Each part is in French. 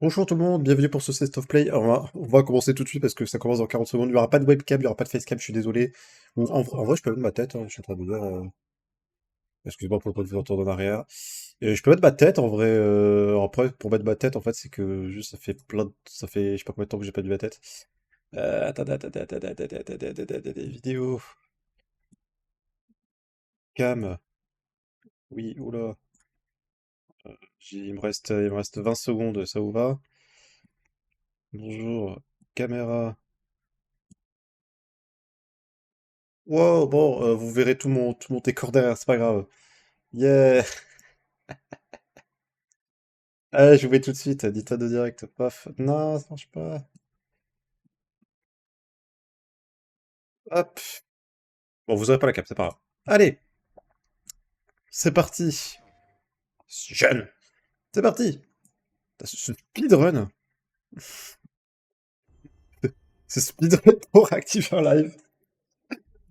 Bonjour tout le monde, bienvenue pour ce State of Play. Alors, on va commencer tout de suite parce que ça commence dans 40 secondes. Il n'y aura pas de webcam, il n'y aura pas de facecam, je suis désolé. Bon, en vrai, je peux mettre ma tête, hein, je suis en train de dire. Excusez-moi pour le peu de vous entendre en arrière. Je peux mettre ma tête en vrai. Après, pour mettre ma tête, en fait, c'est que juste ça fait Ça fait je sais pas combien de temps que j'ai pas vu ma tête. Attendez, vidéo. Cam. Oui, oula. Il me reste 20 secondes, ça vous va? Bonjour. Caméra. Wow, bon, vous verrez tout mon décor derrière, c'est pas grave. Yeah! Allez, je vous mets tout de suite, dites-toi de direct, paf. Non, ça marche pas. Hop. Bon, vous aurez pas la cape, c'est pas grave. Allez, c'est parti. Jeune. C'est parti. Ce speedrun. Ce speedrun pour activer un live.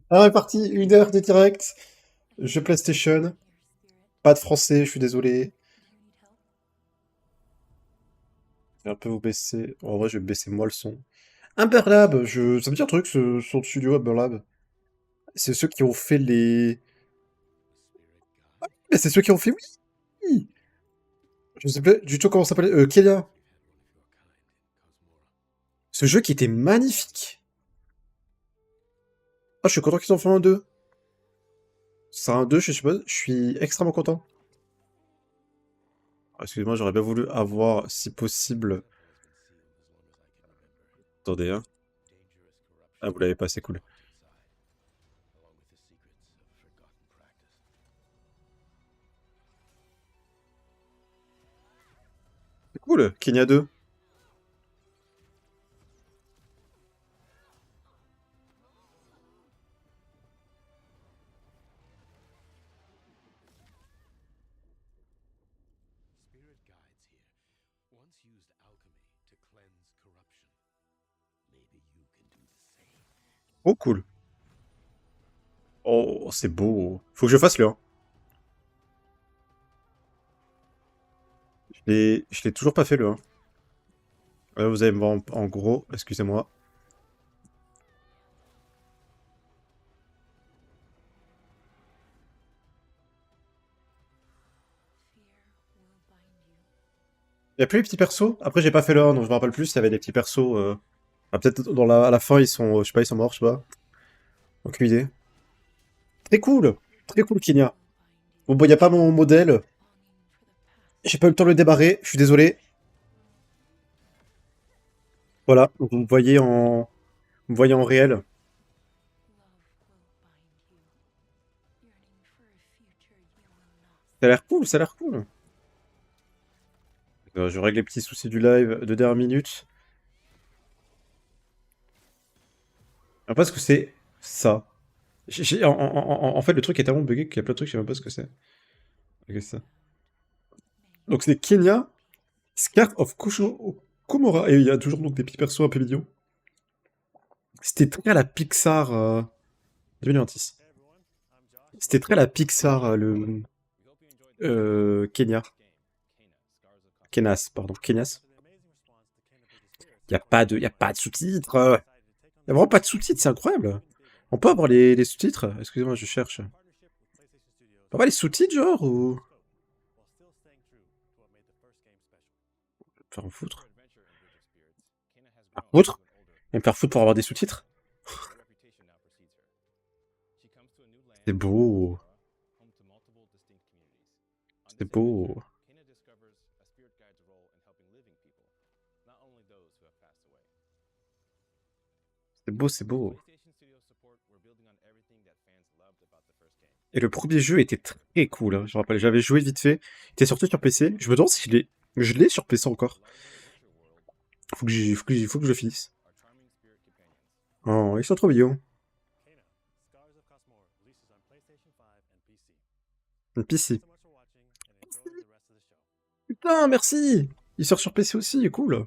Alors, est parti, 1 heure de direct. Jeu PlayStation. Pas de français, je suis désolé. Je vais un peu vous baisser. En vrai, je vais baisser moi le son. Humberlab, ça me dit un truc, ce son de studio Humberlab. C'est ceux qui ont fait les. Mais c'est ceux qui ont fait, oui! Je sais pas du tout comment ça s'appelait. Kelia. Ce jeu qui était magnifique. Ah, je suis content qu'ils en fassent un 2. C'est un 2, je sais pas, je suis extrêmement content. Ah, excusez-moi, j'aurais bien voulu avoir, si possible. Attendez, hein. Ah, vous l'avez pas, c'est cool. C'est cool, Kenya 2. Oh, cool. Oh, c'est beau. Faut que je fasse le 1. Je l'ai toujours pas fait le 1. Vous allez me voir en gros, excusez-moi. Il y a plus les petits persos? Après, j'ai pas fait le 1, donc je me rappelle plus s'il y avait des petits persos. Ah, peut-être à la fin, ils sont, je sais pas, ils sont morts, je sais pas. Aucune idée. Très cool! Très cool, Kenya. Bon, y a pas mon modèle. J'ai pas eu le temps de le démarrer, je suis désolé. Voilà, donc vous me voyez en réel. Ça a l'air cool, ça a l'air cool. Je règle les petits soucis du live de dernière minute. Après, ce que c'est ça. En fait, le truc est tellement bugué qu'il y a plein de trucs, je sais même pas ce que c'est. Ok, c'est ça. Donc c'est Kenya, Scarf of Komora. Et il y a toujours donc des petits persos un peu mignons. C'était très à la Pixar 2026. C'était très à la Pixar, le Kenya. Kenas, pardon. Kenas. Y a pas de sous-titres. Y a vraiment pas de sous-titres, c'est incroyable. On peut avoir les sous-titres? Excusez-moi, je cherche. On peut avoir les sous-titres, genre, ou... Faire en foutre. Faire foutre? Et me faire foutre pour avoir des sous-titres? C'est beau. C'est beau. C'est beau, c'est beau. Et le premier jeu était très cool, hein, je me rappelle. J'avais joué vite fait. Il était sorti sur PC. Je me demande si je l'ai sur PC encore. Faut que je le finisse. Oh, ils sont trop mignons. Une PC. Putain, merci! Il sort sur PC aussi, cool.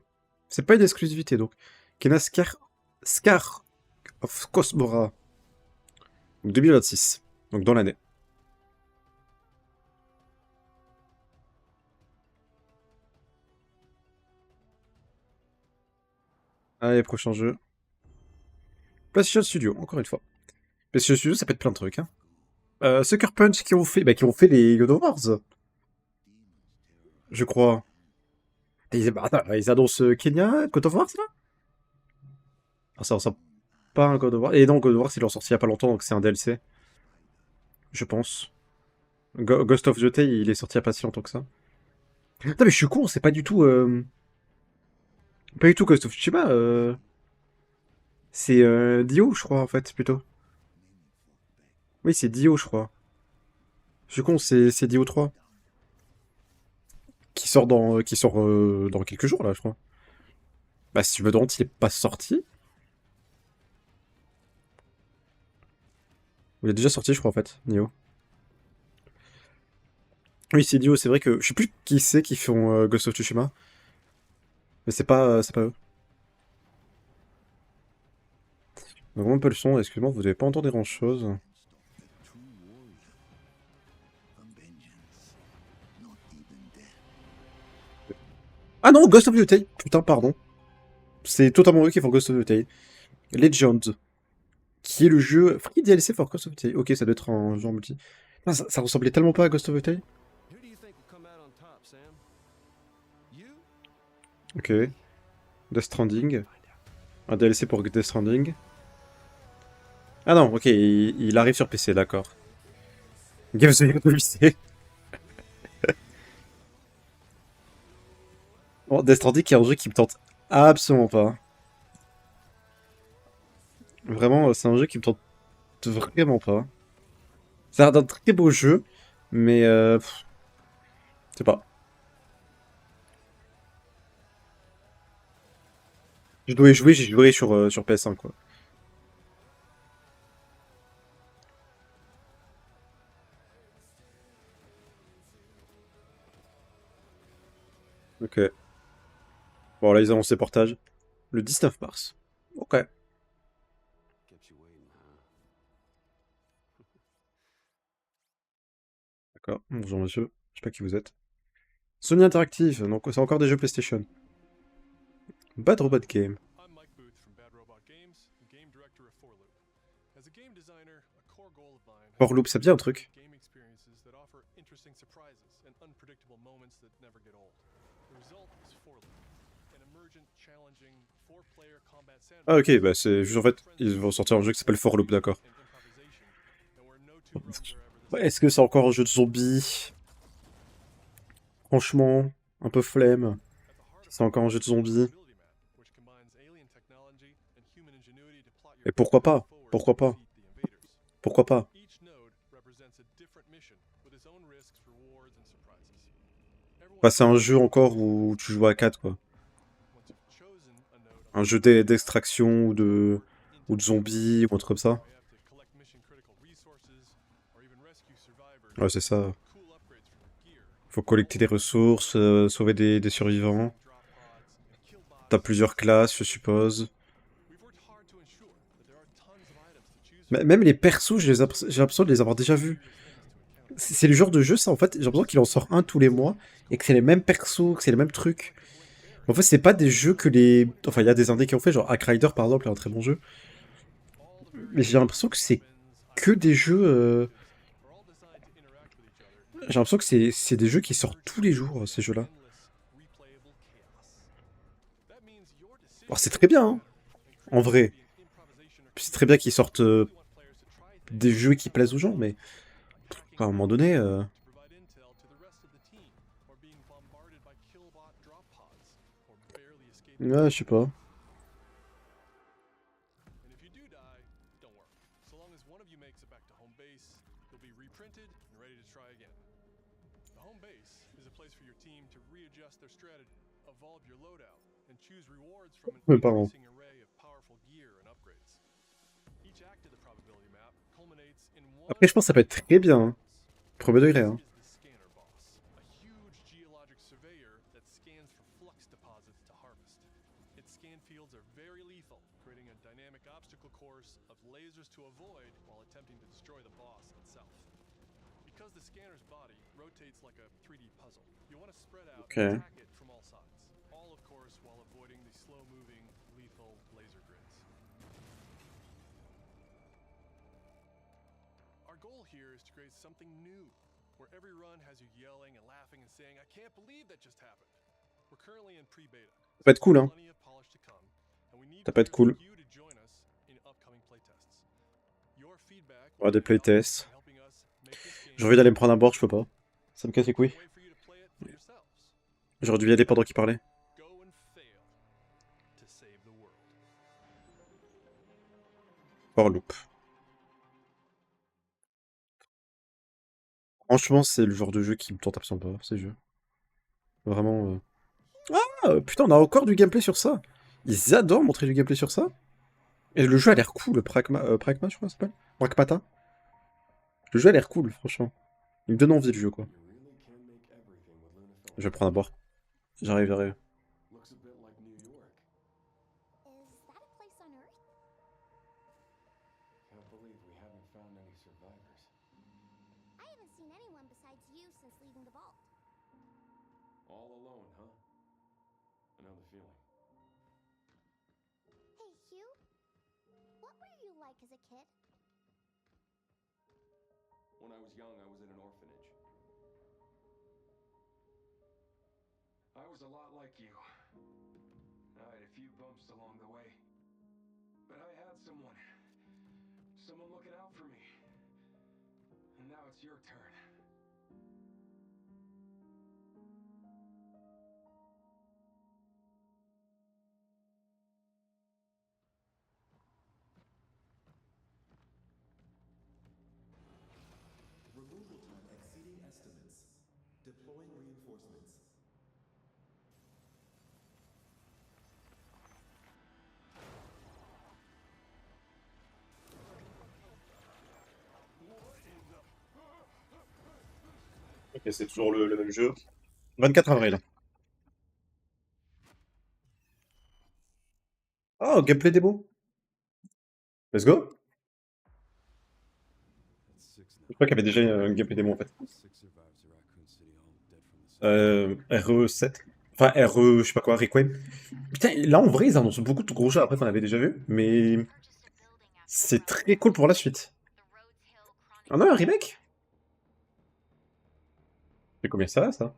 C'est pas une exclusivité, donc. Kena Scar of Cosmora. Donc 2026. Donc dans l'année. Allez, prochain jeu. PlayStation Studio, encore une fois. PlayStation Studio, ça peut être plein de trucs, hein. Sucker Punch qui ont fait les God of Wars, je crois. Attends, ils annoncent Kenya, God of War, là? Ah, ça ressemble pas à un God of War. Et non, God of War, ils l'ont sorti il y a pas longtemps, donc c'est un DLC, je pense. Ghost of the Tale, il est sorti il y a pas si longtemps que ça. Putain, mais je suis con, c'est pas du tout... Pas du tout Ghost of Tsushima, c'est Dio, je crois, en fait, plutôt. Oui, c'est Dio, je crois. Je suis con, c'est Dio 3. Qui sort dans quelques jours, là, je crois. Bah, si tu me demandes, il est pas sorti. Il est déjà sorti, je crois, en fait, Nioh. Oui, c'est Dio, c'est vrai que... Je sais plus qui c'est qui font Ghost of Tsushima. Mais c'est pas eux. Donc, un peu le son, excusez-moi, vous devez pas entendre grand-chose. Ah non, Ghost of the Tale. Putain, pardon. C'est totalement eux qui font Ghost of the Tale. Legend, qui est le jeu free DLC for Ghost of the Tale. Ok, ça doit être un jeu en multi. Ah, ça ressemblait tellement pas à Ghost of the Tale. Ok. Death Stranding. Un DLC pour Death Stranding. Ah non, ok, il arrive sur PC, d'accord. Games of the lycée. Bon, Death Stranding qui est un jeu qui me tente absolument pas. Vraiment, c'est un jeu qui me tente vraiment pas. C'est un très beau jeu, mais je sais pas. Je dois y jouer, j'ai joué sur PS5, quoi. Ok. Bon, là, ils annoncent les portages. Le 19 mars. Ok. D'accord. Bonjour, monsieur. Je sais pas qui vous êtes. Sony Interactive, donc c'est encore des jeux PlayStation. Bad Robot Game. I'm Mike Booth from Bad Robot Games, game director of 4Loop. As a game designer, a core goal of mine has Port Loop, ça me dit un truc. game experiences that offer interesting surprises and unpredictable moments that never get old. The result is 4Loop, an emergent, challenging, four-player combat Ah sandbox ok, bah c'est juste en fait, ils vont sortir un jeu qui s'appelle For Loop, d'accord. and improvisation, and where no two runs are ever the Ouais, same. est-ce que c'est encore un jeu de zombies? Franchement, un peu flemme. At the heart of C'est encore un jeu de zombies. Possibility Map, which combines alien technology and human ingenuity to plot Et your pourquoi best foot pas? forward Pourquoi to pas? defeat the invaders. Pourquoi pas? Each node represents a different mission, with its own risks, rewards, and surprises. Bah Everyone c'est un starts jeu with a encore blank où slate, tu joues à 4 quoi. once you've chosen a node on Un the jeu map, d'extraction forward into ou de the future, zombies ou un truc comme ça. where you have to collect mission-critical resources, or even rescue survivors, Ouais, c'est or ça. cool upgrades from your gear. Faut collecter des ressources, sauver des survivants. Scanning drop pods and kill T'as bots plusieurs classes, je suppose. We've worked hard to ensure that there are tons of items to choose from, Même les persos, j'ai l'impression de les avoir déjà vus. myriad of things to encounter. C'est le genre de jeu, ça, en fait, j'ai l'impression qu'il en sort un tous les mois, et que c'est les mêmes persos, que c'est les mêmes trucs. One can blink En fait, berries, c'est pas des jeux que les... one Enfin, il y a des indés qui ont fait, genre Hack Rider, par exemple, est un très bon jeu. all the Mais various j'ai l'impression que tools, c'est weapons, que items, des and jeux... abilities are all designed to interact with each other in J'ai l'impression que ways that c'est des jeux qui sortent tous les jours, create ces an jeux-là. endless, replayable chaos. That means your Alors, c'est decisions très bien, hein, matter, and en vrai. creativity and improvisation are Puis c'est key. très bien qu'ils sortent We really want players to try des things jeux qui outside plaisent aux their gens, comfort mais zone, like hacking à un into moment a donné... node to provide intel to the rest of the team, or being bombarded by killbot drop pods, or barely escaping Ouais, je sais pas. And if you do die, don't worry. So long as one of you makes it back to home base, you'll be reprinted and ready to try again. The home base is a place for your team to readjust their strategy, evolve your loadout, and choose rewards from an Mes parents. increasing array of powerful gear and upgrades. Each act of the probability map culminates in one Après, je pense que ça peut être major très bien, hein. boss. Premier degré, This hein. is the scanner boss, a huge geologic surveyor that scans for flux deposits to harvest. Its scan fields are very lethal, creating a dynamic obstacle course of lasers to avoid while attempting to destroy the boss itself. Because the scanner's body rotates like a 3D puzzle, you want to spread out Ok. and attack it from all sides. All, of course, while avoiding the slow-moving, lethal laser grids. Our goal here is to create something new, where every run has you yelling and laughing and saying, "I can't believe that just happened." We're currently in pre-beta. Ça peut être cool, hein. Plenty of polish to come, and we need Ça peut être players cool. like you to join us in upcoming playtests. Your feedback On va des will be playtests. helpful in helping us make this game J'ai envie d'aller me prendre un board, je peux pas. Ça me casse les couilles. a way for you to play it for yourselves. J'aurais dû y aller pendant qu'il parlait. Go and fail to save the world. Power loop. Franchement, c'est le genre de jeu qui me tente absolument pas, ces jeux. Vraiment. Ah, putain, on a encore du gameplay sur ça. Ils adorent montrer du gameplay sur ça. Et le jeu a l'air cool, Pragma, je crois, ça s'appelle. Pragmata. Le jeu a l'air cool, franchement. Il me donne envie le jeu, quoi. Je vais prendre à boire. J'arrive, j'arrive. Looks a bit like New York. Is that a place on Earth? Can't believe we haven't found any survivors. I haven't seen anyone besides you since leaving the vault. All alone, huh? I know the feeling. Hey, Hugh? What were you like as a kid? When I was young, I was in an orphanage. I was a lot like you. I had a few bumps along the way. But I had someone looking out for me. And now it's your turn. Removal time exceeding estimates. Deploying reinforcements. Ok, c'est toujours le même jeu. 24 avril. Oh, gameplay démo. Let's go. Je crois qu'il y avait déjà un gameplay démo en fait. RE7. Enfin, RE, je sais pas quoi, Requiem. Putain, là en vrai, ils annoncent beaucoup de gros jeux après qu'on avait déjà vu, mais c'est très cool pour la suite. Ah non, un remake? C'est combien ça, ça?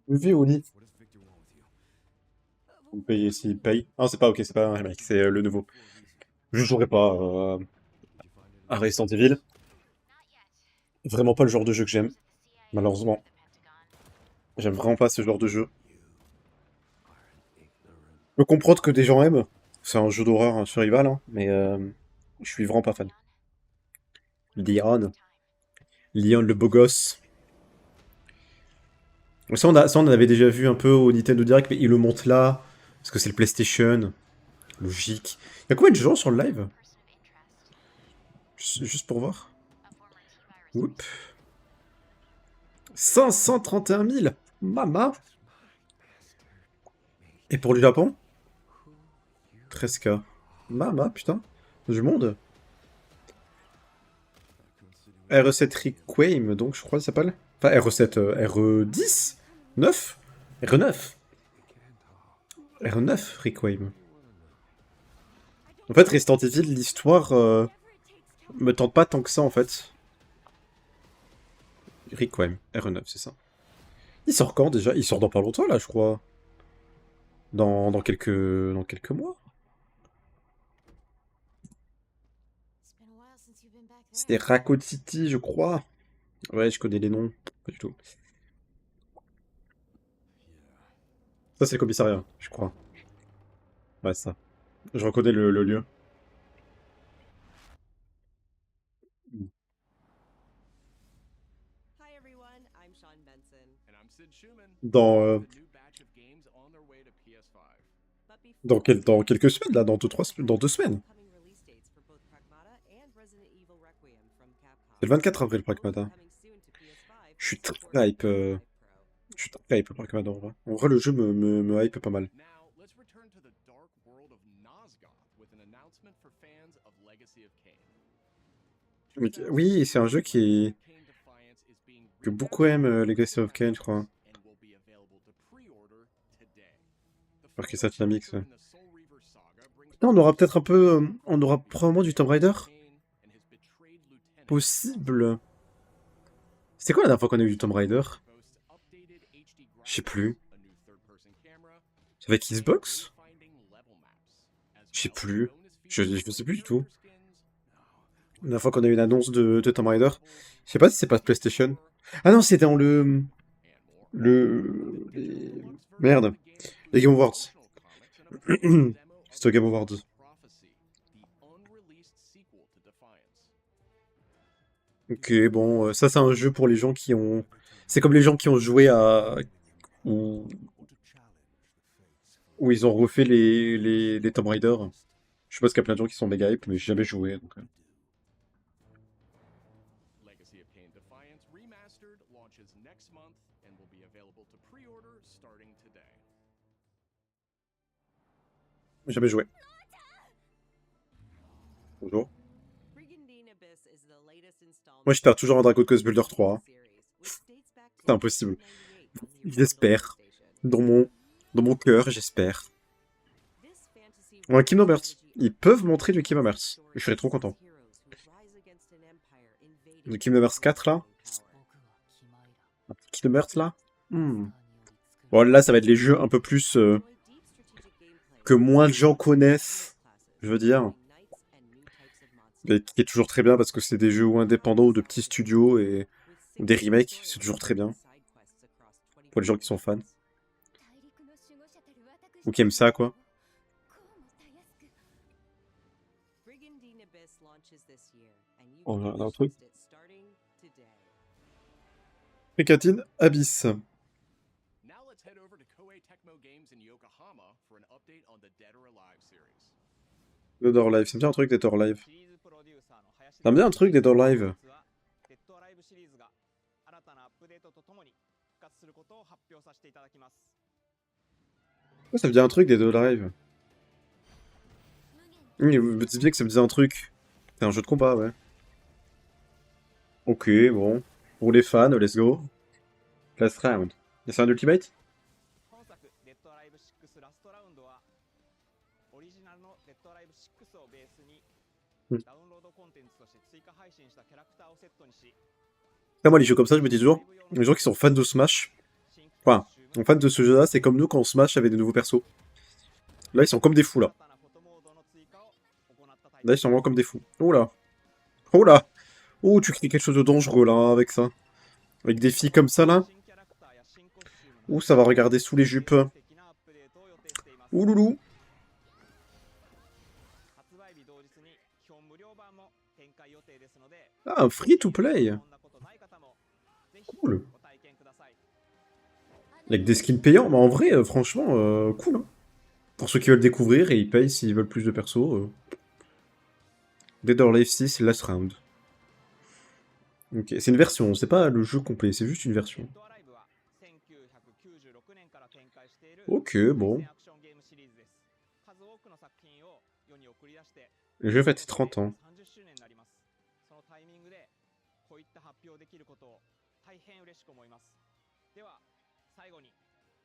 Levé au lit. Vous me payez s'il paye. Ah, c'est pas ok, c'est pas un remake, c'est le nouveau. Je jouerai pas à Resident Evil. Vraiment pas le genre de jeu que j'aime, malheureusement. J'aime vraiment pas ce genre de jeu. Je peux comprendre que des gens aiment. C'est un jeu d'horreur, un survival, hein, mais je suis vraiment pas fan. Leon. Leon le beau gosse. Ça, on en avait déjà vu un peu au Nintendo Direct, mais il le monte là, parce que c'est le PlayStation. Logique. Il y a combien de gens sur le live? Juste pour voir. Oups. 531 000. Mama. Et pour le Japon 13K. Mama, putain. Du monde. RE7 Requiem, donc je crois que ça s'appelle. Enfin, RE7, RE10 9 RE9 RE9 Requiem. En fait, Resident Evil, l'histoire me tente pas tant que ça, en fait. Requiem, RE9, c'est ça. Il sort quand, déjà? Il sort dans pas longtemps, là, je crois. Dans quelques mois. It's been a while since you've been back there. C'était Raccoon City, je crois. Ouais, je connais les noms. Pas du tout. Ça, c'est le commissariat, je crois. Ouais, ça. Je reconnais le lieu. Hi everyone, I'm Sean Benson. And I'm Sid Schumann. Dans, The new batch of games on their way to PS5. But before dans quelques semaines, là, dans 2 semaines. upcoming release dates for both Pragmata and Resident Evil Requiem from Capcom. C'est le 24 avril, Pragmata. Coming soon to PS5 Je suis with très support hype. for PS5 Pro. Je suis très hype, Pragmata, en vrai. En vrai, le jeu me hype pas mal. Now, let's return to the dark world of Nosgoth. Legacy of Kain. Oui, c'est un jeu que beaucoup aiment, Legacy of Kain, je crois. Alors que ça, tu la mixes. Ouais. Putain, on aura peut-être un peu. On aura probablement du Tomb Raider. Possible. C'était quoi la dernière fois qu'on a eu du Tomb Raider? Je sais plus. Avec Xbox? Je sais plus. Je sais plus du tout. La dernière fois qu'on a eu une annonce de Tomb Raider. Je sais pas si c'est pas PlayStation. Ah non, c'était dans Merde. Les Game Awards. C'était au Game Awards. Ok, bon, ça c'est un jeu pour les gens qui ont... C'est comme les gens qui ont joué à... Où ils ont refait les Tomb Raider. Je sais pas qu'il y a plein de gens qui sont méga hype, mais j'ai jamais joué, donc... Legacy of Kain Defiance Remastered launches next month and will be available to pre-order starting today. J'ai jamais joué. Bonjour. Brigandine Abyss is the latest installment Moi, j'espère toujours un Dragon Quest Builder 3. series, which dates back to C'est impossible. 1998 on the J'espère. original Dans mon cœur, j'espère. PlayStation. This fantasy Ou un Kingdom Hearts. RPG Ils peuvent montrer du Kingdom Hearts. Je serais trop content. Le Kingdom Hearts 4, là. Un petit Kingdom Hearts, là. Bon, là, ça va être les jeux un peu plus... que moins de gens connaissent, je veux dire. Mais qui est toujours très bien parce que c'est des jeux ou indépendants ou de petits studios et ou des remakes, c'est toujours très bien. Pour les gens qui sont fans. Ou qui aiment ça, quoi. Oh, là, là, un truc. Pécatine Abyss. Now let's head over to Koei Tecmo Games in Yokohama for an update on the Dead or Alive series. Dead or Alive, c'est bien un truc Dead or Alive. T'aimes bien un truc Dead or Alive? Ouais, ça me dit un truc Dead or Alive. Oui, vous me disiez que ça me disait un truc. C'est un jeu de combat, ouais. Ok, bon. Pour les fans, let's go. Last round. C'est un Ultimate? 本作「デッドアライブ6ラストラウンド」はオリジナルの「デッドアライブ6」をベースにダウンロードコンテンツとして追加配信したキャラクターをセットにし Là, moi, les jeux comme ça, je me dis toujours, les gens qui sont fans de Smash, enfin, fans de ce jeu-là, c'est comme nous quand Smash avait des nouveaux persos. Là, ils sont comme des fous, là. Là, ils sont vraiment comme des fous. Oh là. Oh là. Oh, tu crées quelque chose de dangereux, là, avec ça. Avec des filles comme ça, là. Ouh, ça va regarder sous les jupes. Ouh, loulou. Ah, un free-to-play. Cool. Avec des skins payants, mais en vrai, franchement, cool. Hein. Pour ceux qui veulent découvrir et ils payent s'ils veulent plus de persos. Dead or Alive 6, Last Round. Ok, c'est une version, c'est pas le jeu complet, c'est juste une version. Ok, bon. Le jeu fête ses 30 ans.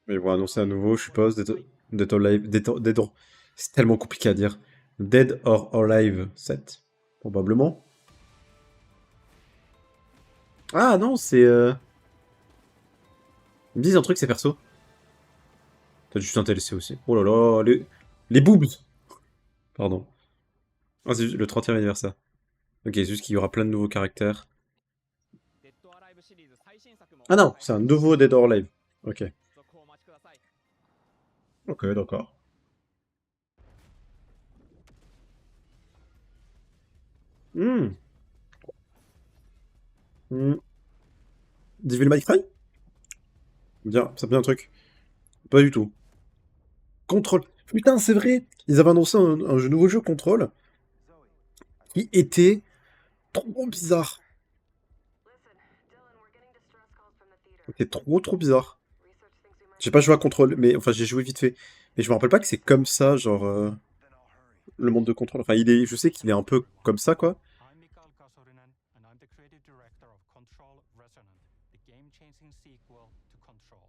Mais ils vont annoncer à nouveau, je suppose, Dead or Alive... C'est tellement compliqué à dire. Dead or Alive 7, probablement. Ah non, c'est... Ils me disent un truc, ces persos. T'as juste un TLC aussi. Oh là là, les boobs. Pardon. Ah, c'est le 30e anniversaire. Ok, c'est juste qu'il y aura plein de nouveaux caractères. Ah non, c'est un nouveau Dead or Alive. Ok. Ok, d'accord. Devil May Cry? Bien, ça me dit un truc. Pas du tout. Control. Putain, c'est vrai. Ils avaient annoncé un nouveau jeu Control qui était trop bizarre. C'était trop bizarre. J'ai pas joué à Control, mais enfin j'ai joué vite fait. Mais je me rappelle pas que c'est comme ça, genre. le monde de contrôle. Enfin, il est, je sais qu'il est un peu comme ça, quoi. I'm Mikael Kasurinen, and I'm the creative director of Control Resonant, the game-changing sequel to Control.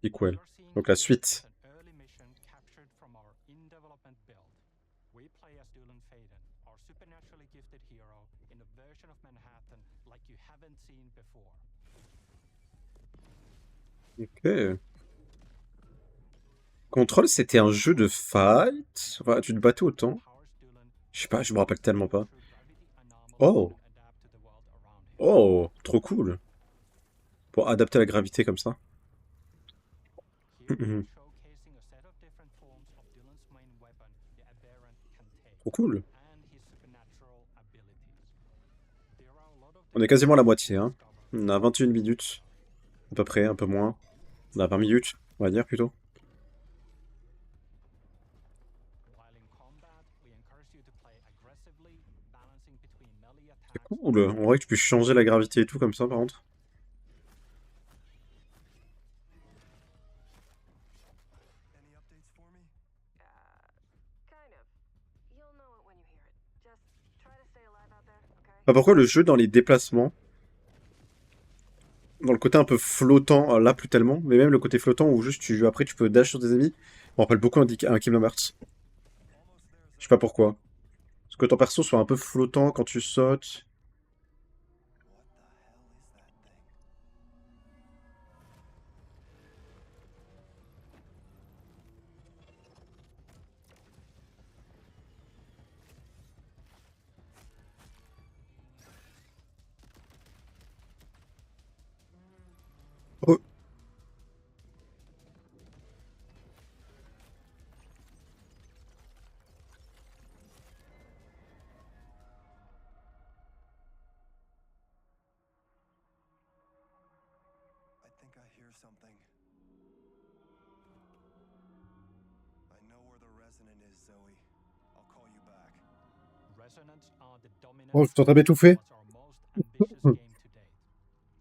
Sequel. You're seeing Donc la here suite. is an early mission captured from our in-development build. We play as Dylan Faden, our supernaturally gifted hero, in a version of Manhattan like you haven't seen before. Ok. Control, c'était un jeu de fight. Enfin, tu te battais autant. Powers Dylan Je sais pas, je me rappelle tellement pas. through gravity anomalies Oh. and adapt to the world around him. Oh, trop cool. Pour adapter la gravité comme ça. Here we're Mhm. showcasing a set of different forms of Dylan's main weapon, the Aberrant can take, Trop cool. and his supernatural abilities. There are a lot of On est quasiment à la moitié, different hein. discoveries. On a 21 minutes. À peu près, un peu moins. On a 20 minutes, on va dire plutôt. While in combat, we encourage you to play aggressively, balancing between melee C'est attacks. cool. On voit que tu peux changer la gravité et tout comme ça, par contre. Any updates for me? Kind of. You'll know it when you hear it. Just try to stay alive out there, okay? Enfin, pourquoi le jeu dans les déplacements, dans le côté un peu flottant, là plus tellement, mais même le côté flottant où juste après tu peux dash sur des ennemis, me rappelle beaucoup un Kingdom Hearts. Je sais pas pourquoi. Parce que ton perso soit un peu flottant quand tu sautes. Oh. I think I hear something. I know where the resonant is, Zoe. I'll call you back. Resonance are the dominant Oh, je t'entends m'étouffer. what's our most ambitious game to date.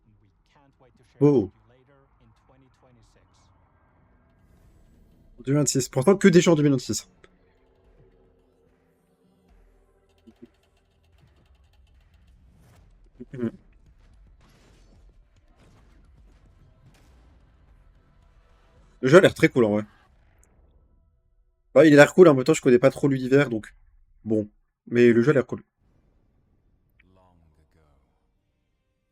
And we can't wait to share it Oh. with you later in 2026. 2026. Pourtant que des gens en 2026. Le jeu a l'air très cool en vrai. Bah, il a l'air cool, en même temps je connais pas trop l'univers donc bon. Mais le jeu a l'air cool. Long ago,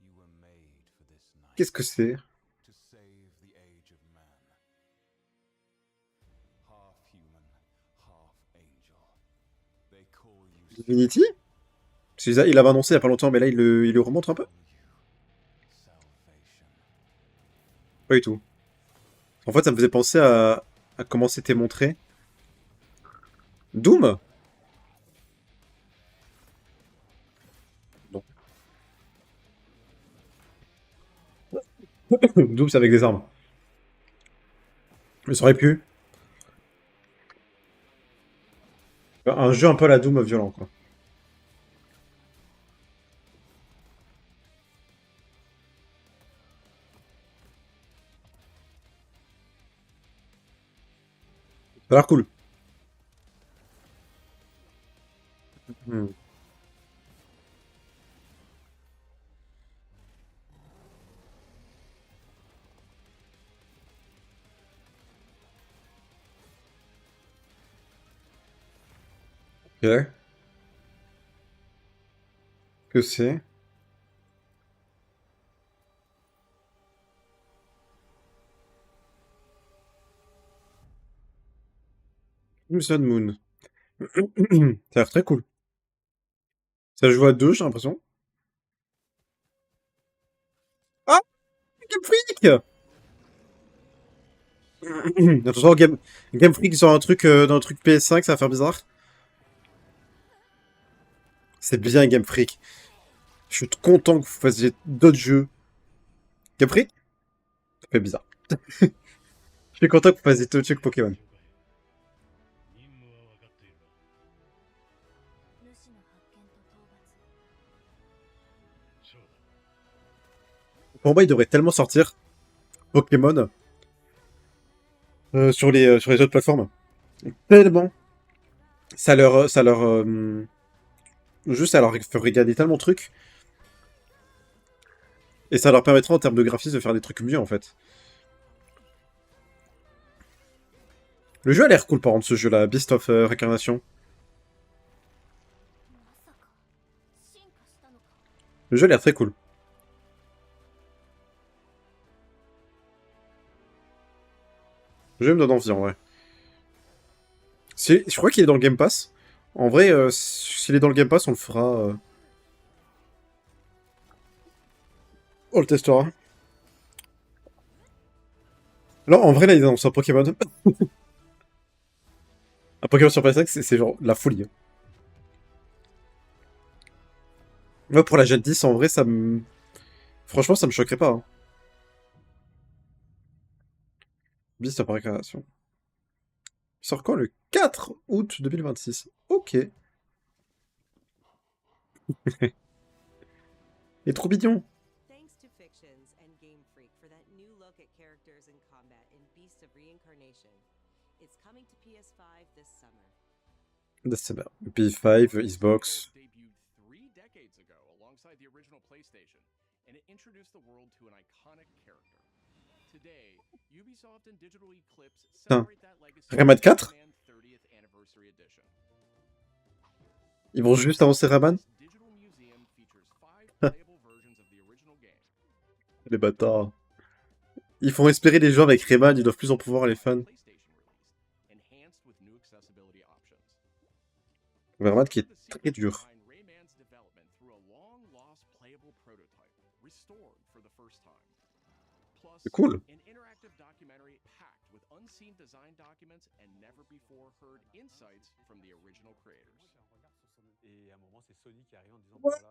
you were made for this night. Qu'est-ce que c'est? To save the age of man. Half human, half angel. They call you Divinity? Parce qu'il l'avait annoncé il y a pas longtemps, mais là il le remonte un peu? salvation. Pas du tout. En fait, ça me faisait penser à comment c'était montré. Doom? Non. Doom, c'est avec des armes. Mais ça aurait pu. Un jeu un peu à la Doom violent, quoi. Ça a l'air cool. Hmm. Ok. Que c'est? Crimson Moon. Ça a l'air très cool. Ça joue à deux, j'ai l'impression. Ah! Game Freak! Attention, Game Freak sur un truc, dans un truc PS5, ça va faire bizarre. C'est bien Game Freak. Je suis content que vous fassiez d'autres jeux. Game Freak? Ça fait bizarre. Je suis content que vous fassiez d'autres jeux que Pokémon. 主の発見と討伐。 Pour moi, il devrait tellement sortir Pokémon sur les autres plateformes. Tellement. juste, ça leur fait regarder tellement de trucs. Et ça leur permettra en termes de graphisme de faire des trucs mieux en fait. Le jeu a l'air cool par contre, ce jeu-là, Beast of Reincarnation. まさか進化したのか。 Le jeu a l'air très cool. Le jeu me donne envie en vrai. Je crois qu'il est dans le Game Pass. En vrai, s'il est dans le Game Pass, on le fera. On le testera. Alors, en vrai, là, il annonce un Pokémon. Un Pokémon sur PS5, c'est genre la folie. Moi, pour la Gen 10, en vrai, ça me. Franchement, ça me choquerait pas. Hein. Beast of Reincarnation. Il sort quand? Le 4 août 2026. Ok. Il est trop mignon. Thanks to Fictions and Game Freak for that new look at characters in combat in Beast of Reincarnation. It's coming to PS5 this summer. December. P5, Xbox. Debuted 3 decades ago alongside the original PlayStation, and it introduced the world to an iconic character. Today, Ubisoft and Digital Eclipse celebrate that legacy Rayman 4? Rayman 30th Anniversary Edition. Ils vont juste avancer Rayman? This digital museum features 5 playable versions of the original game. Les bâtards. Ils font espérer les gens avec Rayman, ils doivent plus en pouvoir les fans. PlayStation released, enhanced with new accessibility options. Rayman qui est très dur. Rayman's development through a long-lost playable prototype, restored for the first time. Plus, C'est cool. an interactive documentary packed with unseen design documents and never before heard insights from the original creators. Et à un moment, c'est Sony qui arrive en disant voilà,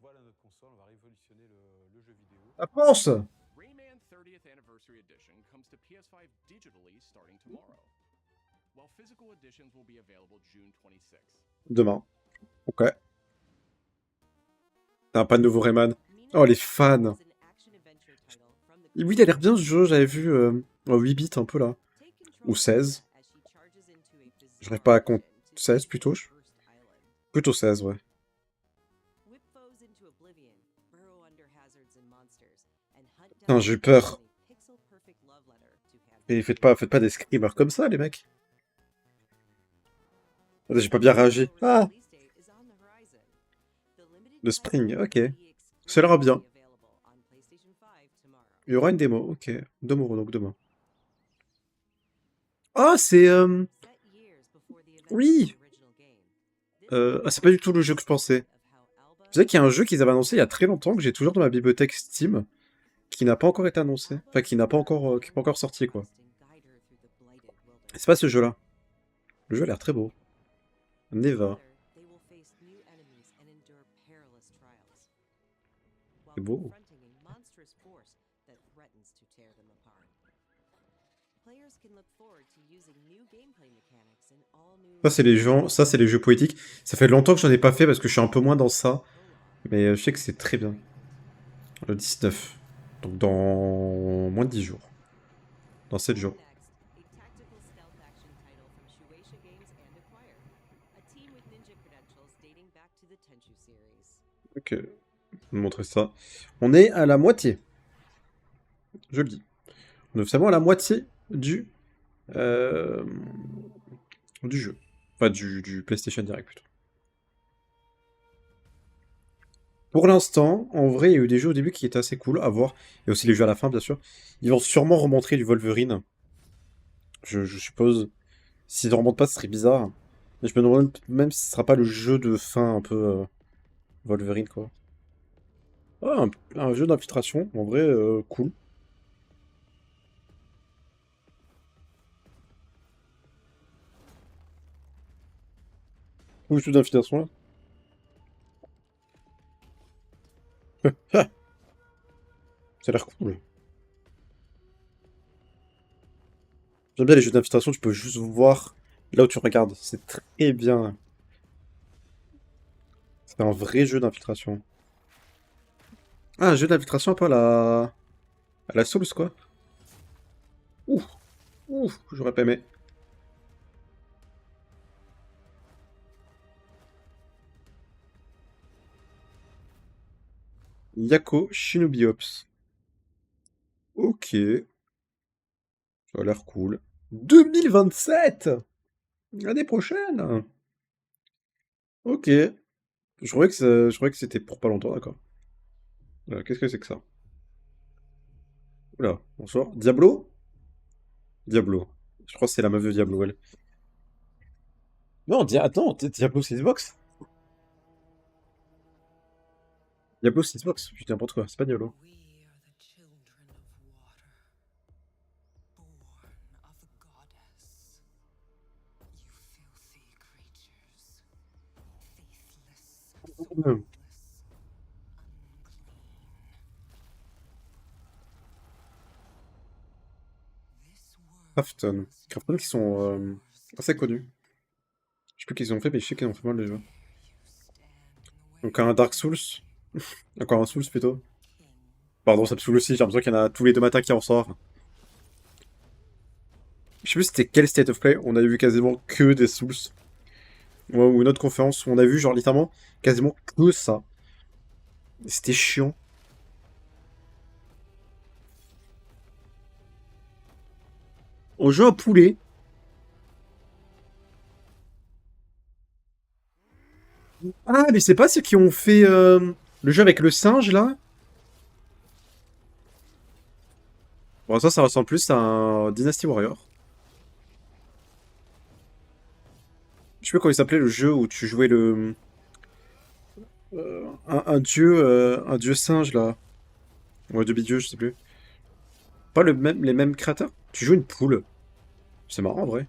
voilà notre console, on va révolutionner le jeu vidéo. La France! Rayman 30th Anniversary Edition comes to PS5 digitally starting tomorrow, while physical editions will be available June 26th. Demain. Ok. T'as pas de nouveau Rayman. Oh, les fans! Oui, il a l'air bien ce jeu, j'avais vu en 8 bits un peu là. Ou 16. Je rêve pas à compte 16 plutôt. Plutôt 16, ouais. Putain, j'ai eu peur. Et faites pas des screamers comme ça, les mecs. J'ai pas bien réagi. Ah! Le Spring, ok. Ça a l'air bien. Il y aura une démo, ok. 2 euros donc demain. Ah, c'est... Oui! Ah, c'est pas du tout le jeu que je pensais. Vous savez qu'il y a un jeu qu'ils avaient annoncé il y a très longtemps, que j'ai toujours dans ma bibliothèque Steam, qui n'a pas encore été annoncé. Enfin, qui n'est pas encore sorti, quoi. C'est pas ce jeu-là. Le jeu a l'air très beau. Neva. C'est beau. Ça c'est les jeux poétiques. Ça fait longtemps que j'en ai pas fait parce que je suis un peu moins dans ça. Mais je sais que c'est très bien. Le 19. Donc dans moins de 10 jours. Dans 7 jours. Ok. Je vais vous montrer ça. On est à la moitié. Je le dis. On est seulement à la moitié du jeu. Enfin, du PlayStation Direct, plutôt. Pour l'instant, en vrai, il y a eu des jeux au début qui étaient assez cool à voir. Et aussi les jeux à la fin, bien sûr. Ils vont sûrement remontrer du Wolverine. Je suppose. S'ils ne remontent pas, ce serait bizarre. Mais je me demande même si ce sera pas le jeu de fin un peu Wolverine, quoi. Ah, un jeu d'infiltration, en vrai, cool. Où le jeu d'infiltration, là? Ça a l'air cool. J'aime bien les jeux d'infiltration, tu peux juste voir là où tu regardes. C'est très bien. C'est un vrai jeu d'infiltration. Ah, un jeu d'infiltration un peu à la Souls, quoi. Ouh, ouh, j'aurais pas aimé. Yako Shinobi Ops. Ok, ça a l'air cool. 2027! L'année prochaine! Ok. Je croyais que c'était pour pas longtemps, d'accord. Qu'est-ce que c'est que ça? Oula, bonsoir. Diablo? Diablo. Je crois que c'est la meuf de Diablo, elle. Non, attends, Diablo c'est Xbox? Diablo c'est Xbox, je dis n'importe quoi, c'est pas Diablo. We are the children of water, born of the goddess. You filthy creatures, faithless, Hmm. soulless, unclean. This world Krafton. must Krafton qui sont yours. assez connus. Je sais plus qu'ils ont fait, mais je sais qu'ils ont fait mal déjà. You stand in the Donc way un of Dark the Souls. Encore un Souls plutôt. king. Pardon, ça me saoule aussi, j'ai l'impression qu'il y en a tous les 2 matins qui en sortent. Je sais plus c'était quel State of Play, on a vu quasiment que des Souls. Ouais, ou une autre conférence où on a vu genre littéralement quasiment que ça. C'était chiant. On joue un poulet. Ah, mais c'est pas ceux qui ont fait le jeu avec le singe là? Bon, ça ressemble plus à un Dynasty Warrior. Je sais plus comment il s'appelait le jeu où tu jouais le. Un dieu singe là. Ouais, de bideux, je sais plus. Pas les mêmes créateurs? Tu joues une poule. C'est marrant en vrai.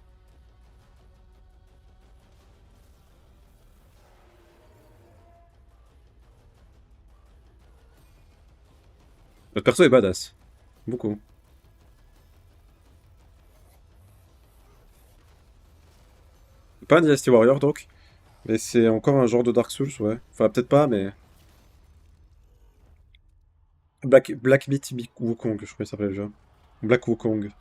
Notre perso est badass. Beaucoup. Pas un Dynasty Warrior donc. Mais c'est encore un genre de Dark Souls, ouais. Enfin, peut-être pas, mais. Black Myth Wukong, je crois qu'il s'appelait déjà. Black Wukong.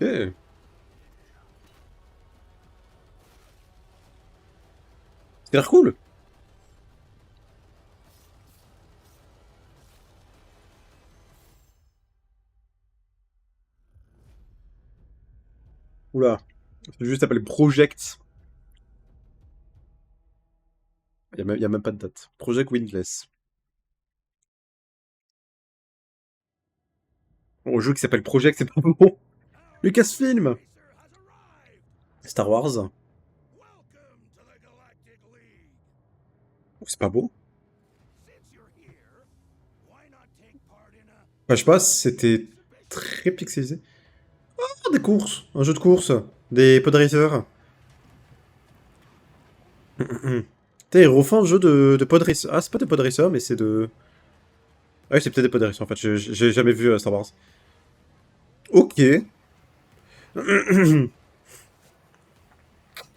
Eh, c'est l'air cool. Oula. Le jeu s'appelle Project. Y a même pas de date. Project Windless. Bon, le jeu qui s'appelle Project, c'est pas bon. Lucasfilm. Star Wars. Oh, c'est pas beau. Enfin, je sais pas, c'était très pixelisé. Ah, des courses. Un jeu de course. Des pod racers. T'es refait un jeu de pod racer. Ah, c'est pas des pod racers, mais c'est de. Ah oui, c'est peut-être des pod racers en fait. J'ai jamais vu Star Wars. Ok.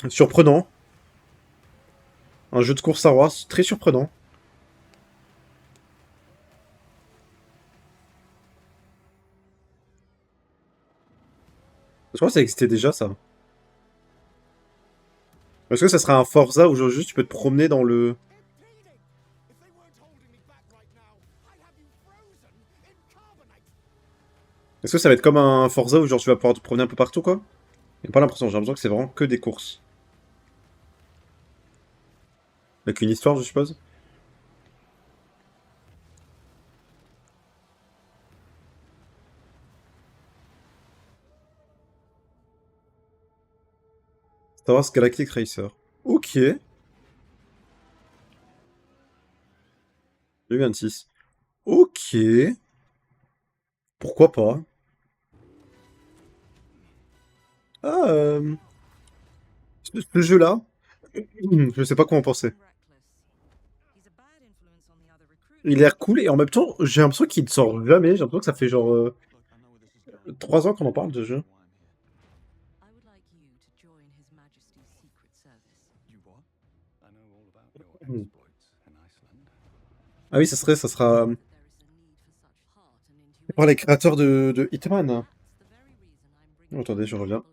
Surprenant. Un jeu de course Star Wars, très surprenant. Je crois que ça existait déjà, ça. Est-ce que ça sera un Forza où genre juste tu peux te promener dans le... Est-ce que ça va être comme un Forza où genre tu vas pouvoir te promener un peu partout, quoi? J'ai pas l'impression, j'ai l'impression que c'est vraiment que des courses. Avec une histoire, je suppose. Star Wars Galactic Racer. Ok. 2026. Ok. Pourquoi pas? Ah, ce jeu-là, je sais pas quoi en penser. He's a bad influence on the other recruits. Il a l'air cool et en même temps, j'ai l'impression qu'il ne sort jamais. J'ai l'impression que ça fait genre 3 ans qu'on en parle de ce jeu. I would like you to join His Majesty's Secret Service. You what? I know all about your Hmm. exploits in Iceland. Ah oui, ça sera par les créateurs de Hitman. Oh, attendez, je reviens.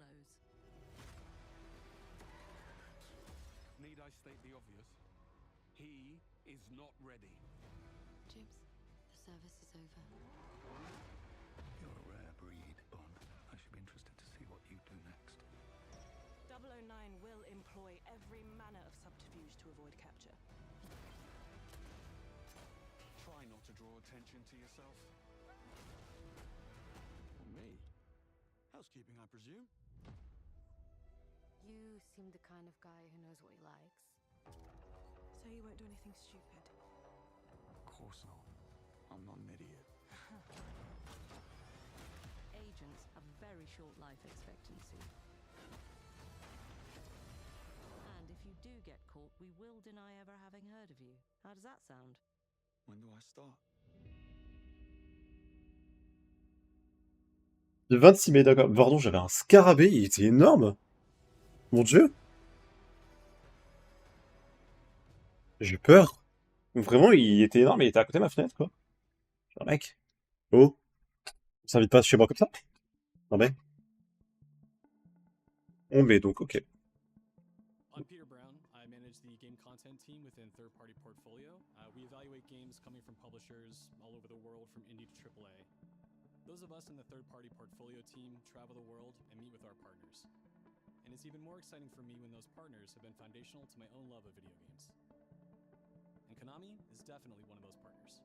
Need I state the obvious? He is not ready. Jibs, the service is over. You're a rare breed, Bond. I should be interested to see what you do next. 009 will employ every manner of subterfuge to avoid capture. Try not to draw attention to yourself. Me? Housekeeping, I presume? You seem the kind of guy who knows what he likes. So you won't do anything stupid. Of course not. I'm not an idiot. Agents have very short life expectancy. And if you do get caught, we will deny ever having heard of you. How does that sound? When do I start? Le 26 mai, d'accord. Pardon, j'avais un scarabée, il était énorme. Mon dieu. J'ai eu peur. Vraiment, il était énorme, il était à côté de ma fenêtre, quoi. Genre, mec. Oh. On s'invite pas chez moi comme ça? Non mais. On met donc, ok. I'm Peter Brown. I manage the game content team within Third Party Portfolio. We evaluate games coming from publishers all over the world, from indie to AAA. Those of us in the Third Party Portfolio team travel the world and meet with our partners. And it's even more exciting for me when those partners have been foundational to my own love of video games. And Konami is definitely one of those partners.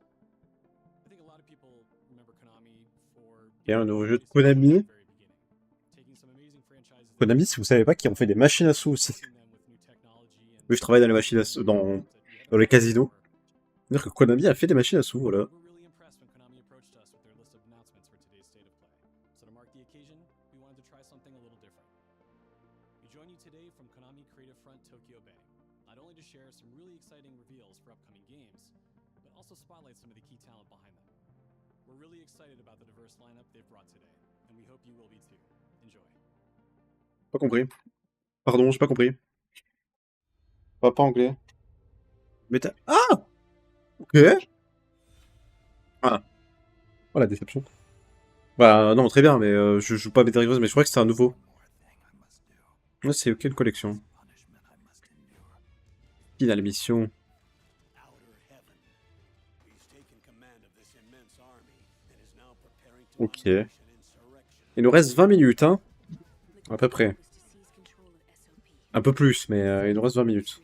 I think a lot of people remember Konami for Il y a un nouveau jeu de from the Konami. very beginning, taking some amazing franchises that Konami, si vous savez pas, qui ont fait des machines à sous aussi. them with new technology and Oui, je travaille dans les machines à sous, dans les casinos. C'est-à-dire que Konami a fait des machines à sous, voilà. We were really impressed when Konami approached us with their list of announcements for today's State of Play. So to mark the occasion, we wanted to try something a little different. We join you today from Konami Creative Front Tokyo Bay, not only to share some really exciting reveals for upcoming games, but also spotlight some of the key talent behind them. We're really excited about the diverse lineup they've brought today, and we hope you will be too. Enjoy. Pas compris. Pardon, j'ai pas compris. Pas anglais. Mais t'as... Ah! Ok. Ah. Oh la déception. Bah non, très bien, mais je joue pas Metal Gear, mais je crois que c'était un nouveau. Ouais, c'est quelle collection? Finale mission. Ok. Il nous reste 20 minutes, hein. À peu près. Un peu plus, mais il nous reste 20 minutes.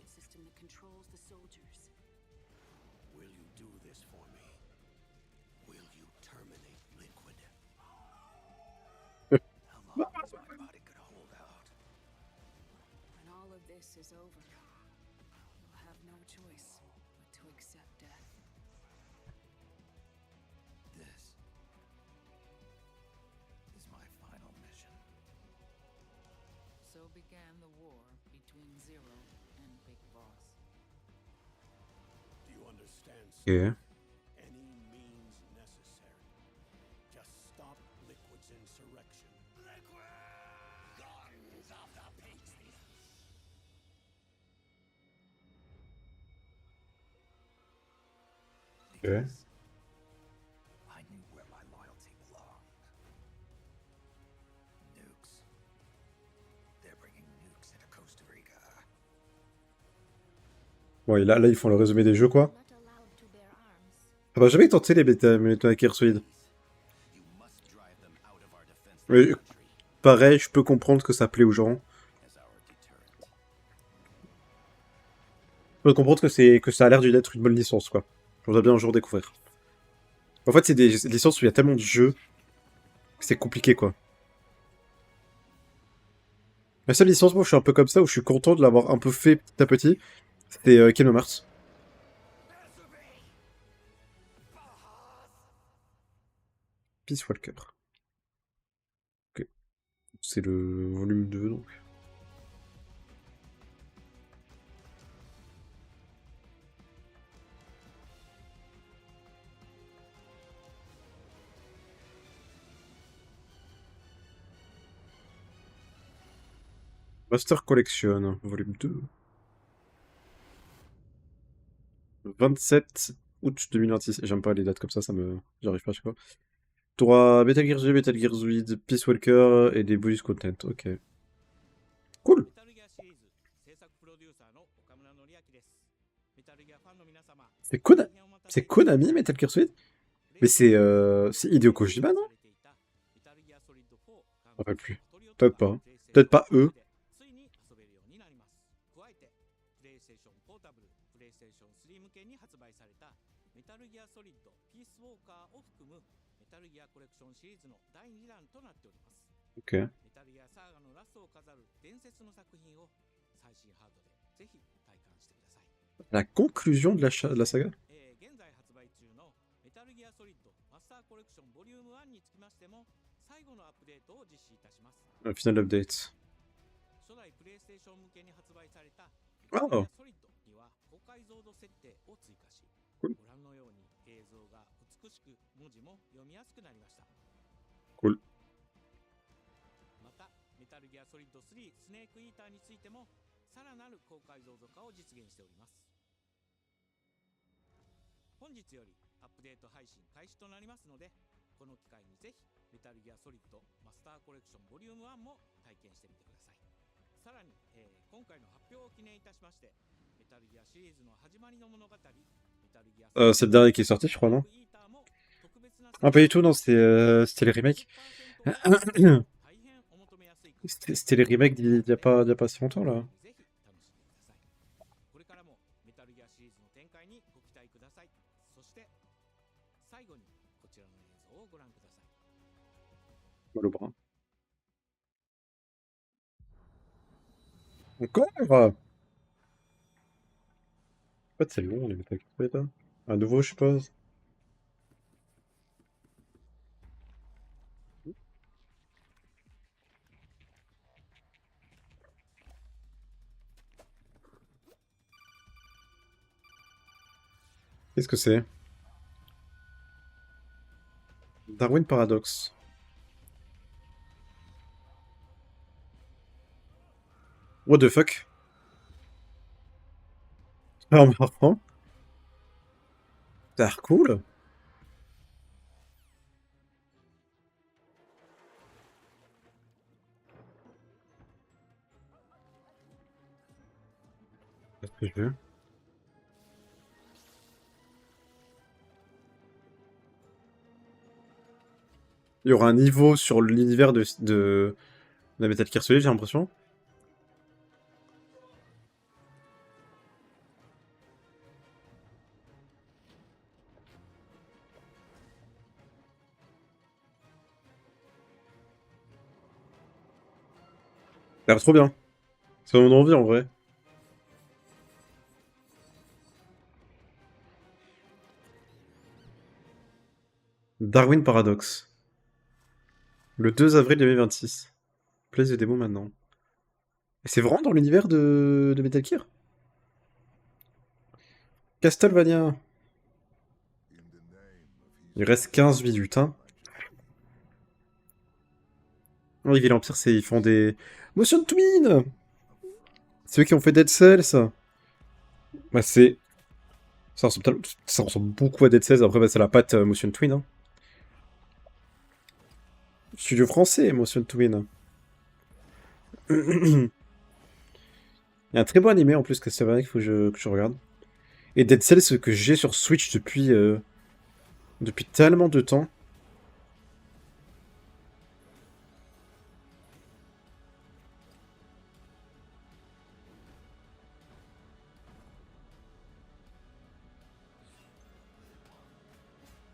When all of this is over, you'll have no choice but to accept death. This is my final mission. So began the war between Zero and Big Boss. Do you understand? Ok. Any means necessary. Just stop Liquid's insurrection. Liquid! Guns of the Patriots! Ok. I knew where my loyalty belonged. Nukes. They're bringing nukes into Costa Rica. Bon, et là, ils font le résumé des jeux, quoi. Not allowed to bear arms. Ah bah, j'avais tenté les Metal Gear Solid. You must drive them out of our defenseless Oui, country pareil, je peux comprendre que ça plaît aux gens. as our deterrent. Je peux comprendre que ça a l'air d'être une bonne licence, quoi. Je voudrais bien un jour découvrir. En fait, c'est des licences où il y a tellement de jeux que c'est compliqué, quoi. La seule licence, moi, je suis un peu comme ça, où je suis content de l'avoir un peu fait petit à petit, c'est Kingdom Hearts. Peace Walker. Ok. C'est le volume 2, donc. Master Collection, volume 2. 27 Août 2026. J'aime pas les dates comme ça me... J'arrive pas à chaque fois. T'auras Metal Gear 2, Metal Gear Solid, Peace Walker et des bonus content. Ok. Cool. メタルギアシリーズ制作プロデューサーの岡村典明です。メタルギアファンの皆様、 C'est Konami, Metal Gear Solid? Mais c'est Hideo Kojima, non? Je me rappelle plus. Peut-être pas. Peut-être pas eux. ついに遊べるようになります。加えて、PlayStation Portable、PlayStation 3向けに発売されたメタルギアソリッド、ピースウォーカーを含むメタルギアコレクションシリーズの第2弾となっております。 Ok. メタルギアサーガのラストを飾る伝説の作品を最新ハードでぜひ体感してください。 La conclusion de la saga? 現在発売中のメタルギアソリッドマスターコレクションボリューム1につきましても最後のアップデートを実施いたします。 Final update. 初代プレイステーション向けに発売された Oh. ソリッドには高解像度設定を追加し、 Cool. ご覧のように映像が美しく文字も読みやすくなりました。 Cool. またメタルギアソリッド3スネークイーターについてもさらなる高解像度化を実現しております。 本日よりアップデート配信開始となりますので、この機会にぜひメタルギアソリッドマスターコレクションボリューム1も体験してみてください。さらに、今回の発表を記念いたしまして、メタルギアシリーズの始まりの物語、メタルギア C'est le dernier qui est sorti, je crois, non? Ah, pas du tout, non, c'était les remakes. C'était les remakes d'il y a pas si longtemps, là. これからもメタルギアシリーズの展開にご期待ください。そして最後にこちらの映像をご覧ください。 Mal au bras. Encore? En fait, c'est long, les Metal Gear Solid, là. À nouveau, je suppose. Qu'est-ce que c'est? Darwin Paradox. What the fuck? Ah, marrant. Ça a l'air cool. Qu'est-ce que je veux? Il y aura un niveau sur l'univers de la Metal Gear Solid, j'ai l'impression. Ça a l'air trop bien. Ça donne envie en vrai. Darwin Paradox. Le 2 avril 2026. Place de démo maintenant. Et c'est vraiment dans l'univers de Metal Gear? Castlevania. Il reste 15 minutes, hein. Oui, l'Empire, ils font des... Motion Twin! C'est eux qui ont fait Dead Cells. Bah, c'est... Ça ressemble beaucoup à Dead Cells. Après, bah, c'est la patte Motion Twin, hein. Studio français, Motion Twin. Il y a un très beau animé en plus, Castlevania, qu'il faut que je regarde. Et Dead Cells, que j'ai sur Switch depuis tellement de temps.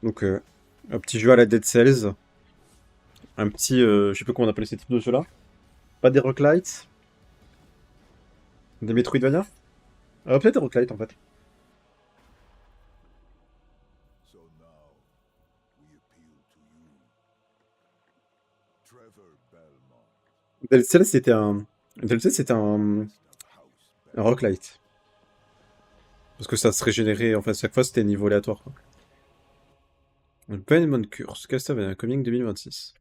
Donc, un petit jeu à la Dead Cells. Un petit, je sais pas comment on appelle ces types de jeux-là. Pas des roguelites. Des Metroidvania. Peut-être des roguelites en fait. Dead Cells c'était un roguelite. Parce que ça se régénérait, en fait, chaque fois c'était niveau aléatoire. Quoi. Paimon Curse, Castlevania, coming 2026.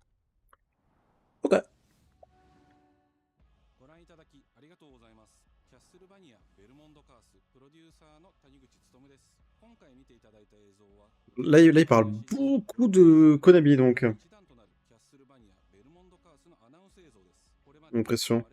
Ok. ご覧いただきありがとうございます。キャッスルバニアベルモンドカースプロデューサーの谷口勉です。Là, il parle beaucoup de Konami, donc. Impression.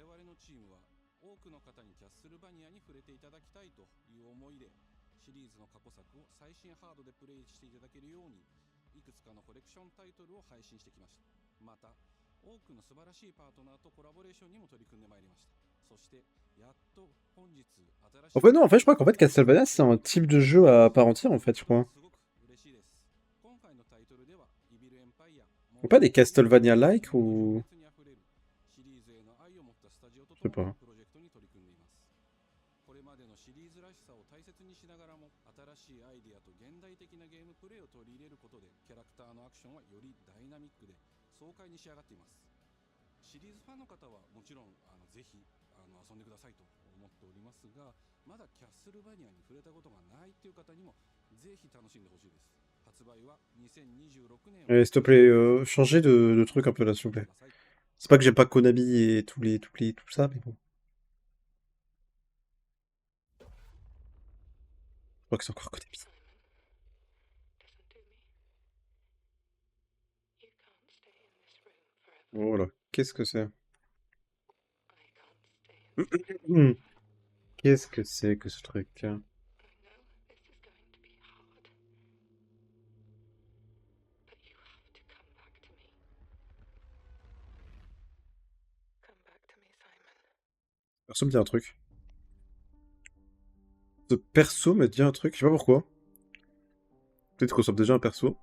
En fait, non, en fait, je crois qu'en fait, Castlevania, c'est un type de jeu à part entière, en fait, je crois. Pas des Castlevania-like ou... Je sais pas. S'il te plaît, changez de truc un peu là, s'il vous plaît. C'est pas que j'aime pas Konami et tout ça, mais bon. Je crois que c'est encore Konami. Oh là, qu'est-ce que c'est? Qu'est-ce que c'est que ce truc? Perso me dit un truc. Ce perso me dit un truc, je sais pas pourquoi. Peut-être qu'on ressemble déjà un perso.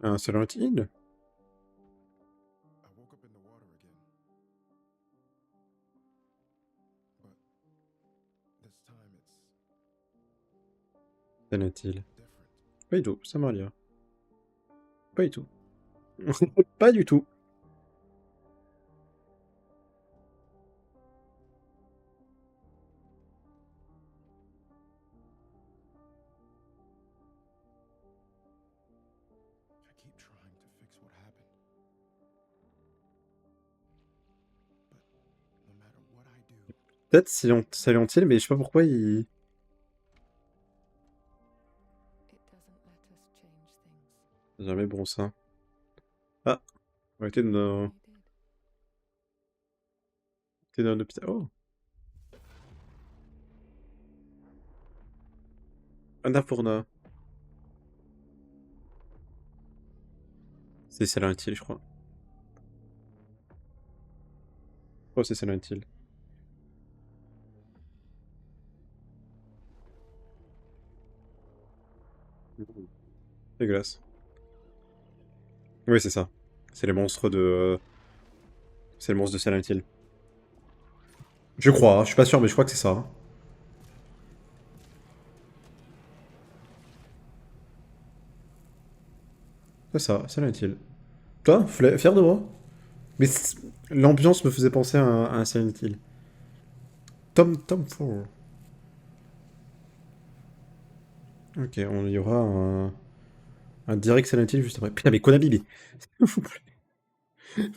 Un Silent Hill? Silent Hill. Pas du tout, ça m'a l'air. Pas du tout. Pas du tout. Peut-être Silent Hill, mais je sais pas pourquoi il... Jamais bon ça. Ah, on était dans... T'es dans un hôpital. Oh! Annapurna. C'est Silent Hill, je crois. Oh, c'est Silent Hill. Dégueulasse. Oui, c'est ça. C'est les monstres de... C'est le monstre de Silent Hill. Je crois, hein, je suis pas sûr, mais je crois que c'est ça. Hein. C'est ça, Silent Hill. Toi, fier de moi. Mais l'ambiance me faisait penser à un Silent Hill. Tom 4. Ok, on y aura un direct Silent Hill juste après. Putain, mais Konami, mais... S'il vous plaît.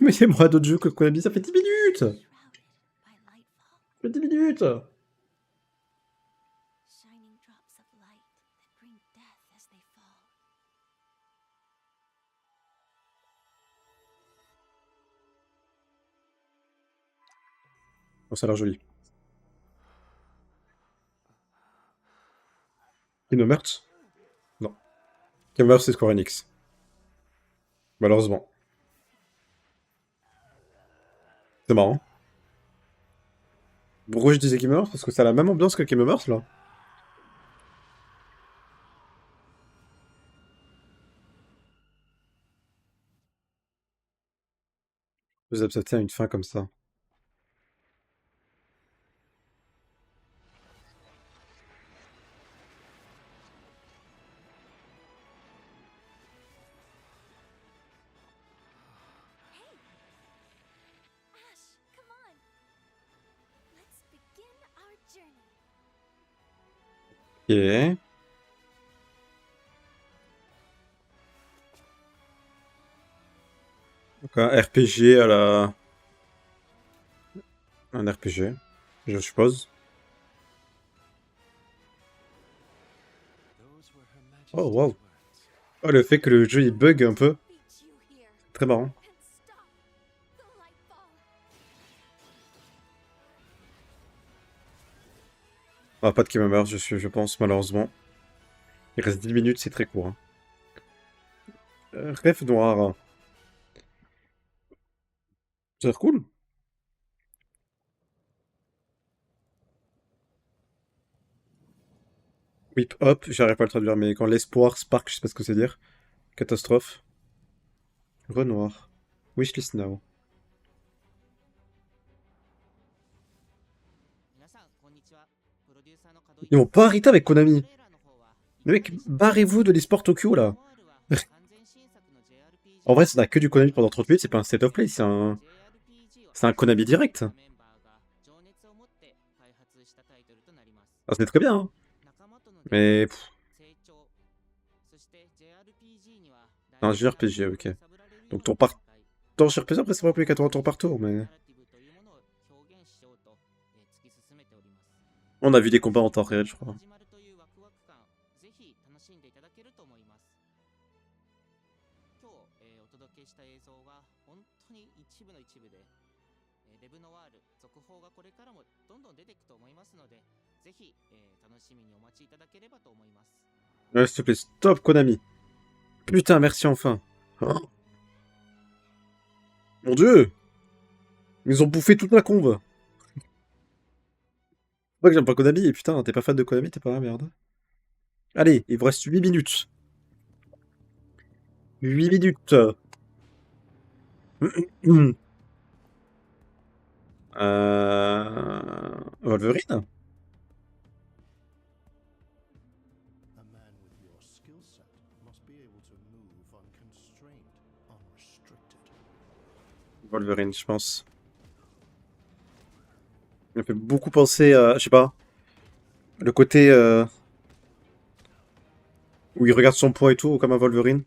Mettez-moi d'autres jeux que Konami, ça fait 10 minutes! Ça fait 10 minutes! Shining drops of light that bring death as they fall. Oh, ça a l'air joli. Kingdom Hearts? Non. Kingdom Hearts, c'est Square Enix. Malheureusement. C'est marrant. Pourquoi je disais Kingdom Hearts? Parce que ça a la même ambiance que Kingdom Hearts, là. Vous acceptez à une fin comme ça. Ash, come on. Let's begin our journey. Ok. Donc un RPG à la... Un RPG, je suppose. Oh, wow. Oh, le fait que le jeu il bug un peu. Très marrant. Ah, pas de qui me meurt, je pense, malheureusement. Il reste 10 minutes, c'est très court. Hein. Rêve noir. Ça a l'air cool. Whip hop, j'arrive pas à le traduire, mais quand l'espoir spark, je sais pas ce que c'est dire. Catastrophe. Renoir. Wishlist now. Ils vont pas arrêter avec Konami. Les mecs, barrez-vous de l'esport Tokyo là. En vrai, ça n'a que du Konami pendant 30 minutes, c'est pas un state of play, c'est un Konami direct. Ah, c'est très bien, hein. Mais. Un JRPG, ok. Donc ton JRPG, après, c'est pas plus qu'à tour par tour, mais. On a vu des combats en temps réel, je crois. Ouais, s'il te plaît, stop Konami. Putain, merci enfin. Oh. Mon dieu! Ils ont bouffé toute ma combe. C'est pas que j'aime pas Konami, et putain, t'es pas fan de Konami, t'es pas la merde. Allez, il vous reste 8 minutes. 8 minutes. Wolverine? Wolverine, je pense. Il me fait beaucoup penser à, je sais pas, le côté où il regarde son poids et tout, comme un Wolverine.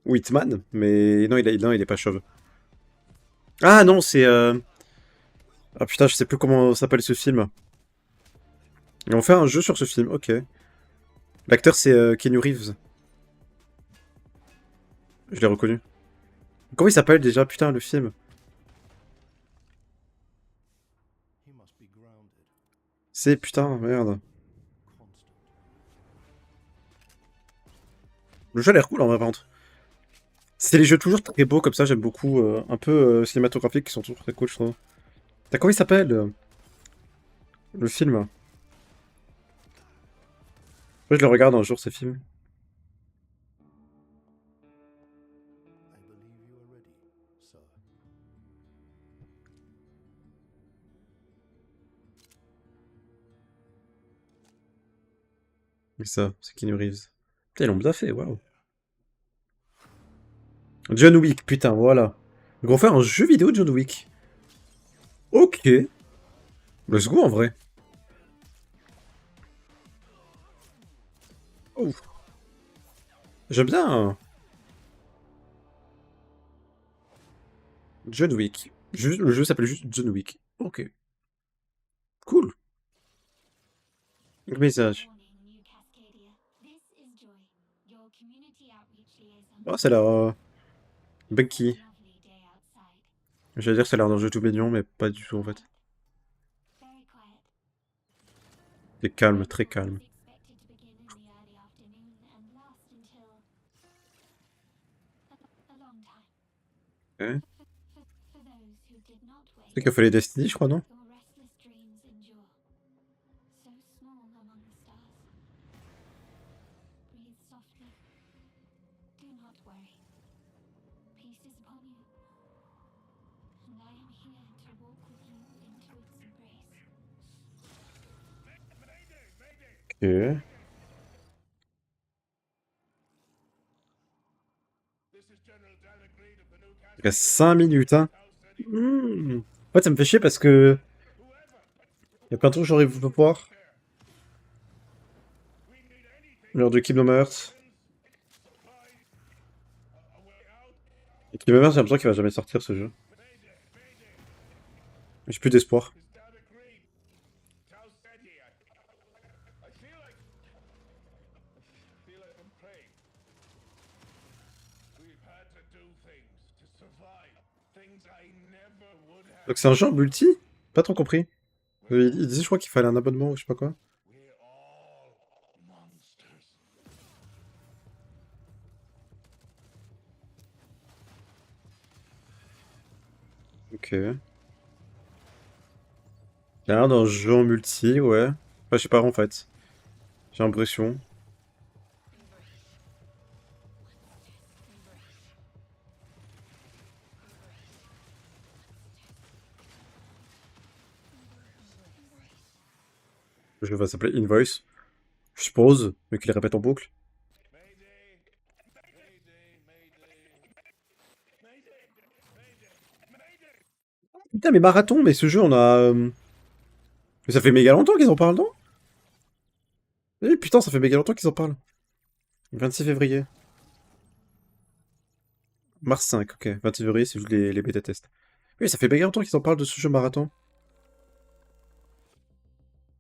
Ou Hitman, mais non, il est pas chauve. Ah non, c'est... Ah putain, je sais plus comment s'appelle ce film. Ils ont fait un jeu sur ce film, ok. L'acteur, c'est Keanu Reeves. Je l'ai reconnu. Comment il s'appelle déjà, putain, le film? C'est, putain, merde. Le jeu a l'air cool en vrai, par contre. C'est les jeux toujours très beaux comme ça, j'aime beaucoup. Un peu cinématographiques qui sont toujours très cool, je trouve. T'as comment il s'appelle le film? Je le regarde un jour, ces films. Mais ça, c'est Keanu Reeves. Putain, ils l'ont bien fait, waouh. John Wick, putain, voilà. Ils vont faire un jeu vidéo de John Wick. Ok. Let's go en vrai. Oh. J'aime bien. Hein. John Wick. Le jeu s'appelle juste John Wick. Ok. Cool. Message. Oh, c'est l'air Bucky. J'allais dire que ça a l'air d'un jeu tout mignon, mais pas du tout en fait. C'est calme, très calme. Okay. C'est qu'il fallait Destiny, je crois, non? Ok. Il reste 5 minutes, hein. En fait, ça me fait chier parce que... Il y a plein de trucs que j'aurais voulu voir. L'heure de Kingdom Hearts. Et Kingdom Hearts, j'ai l'impression qu'il va jamais sortir ce jeu. J'ai plus d'espoir. Is that agreed? Tau Ceti, I feel like I'm praying. We've had to do things to survive. Things I never would have. Donc c'est un jeu en multi? Pas trop compris. Il disait, je crois qu'il fallait un abonnement ou je sais pas quoi. We're all monsters. Ok. Il y a l'air d'un jeu en multi, ouais. Enfin, je sais pas en fait. J'ai l'impression. Le jeu va s'appeler Invoice. Je suppose, mais qu'il répète en boucle. Mayday! Mayday! Mayday! Mayday! Putain, mais marathon, mais ce jeu, on a... Mais ça fait méga longtemps qu'ils en parlent, non? Eh putain, ça fait méga longtemps qu'ils en parlent. 26 février. Mars 5, ok. 26 février, c'est juste les bêta tests. Oui, ça fait méga longtemps qu'ils en parlent de ce jeu marathon.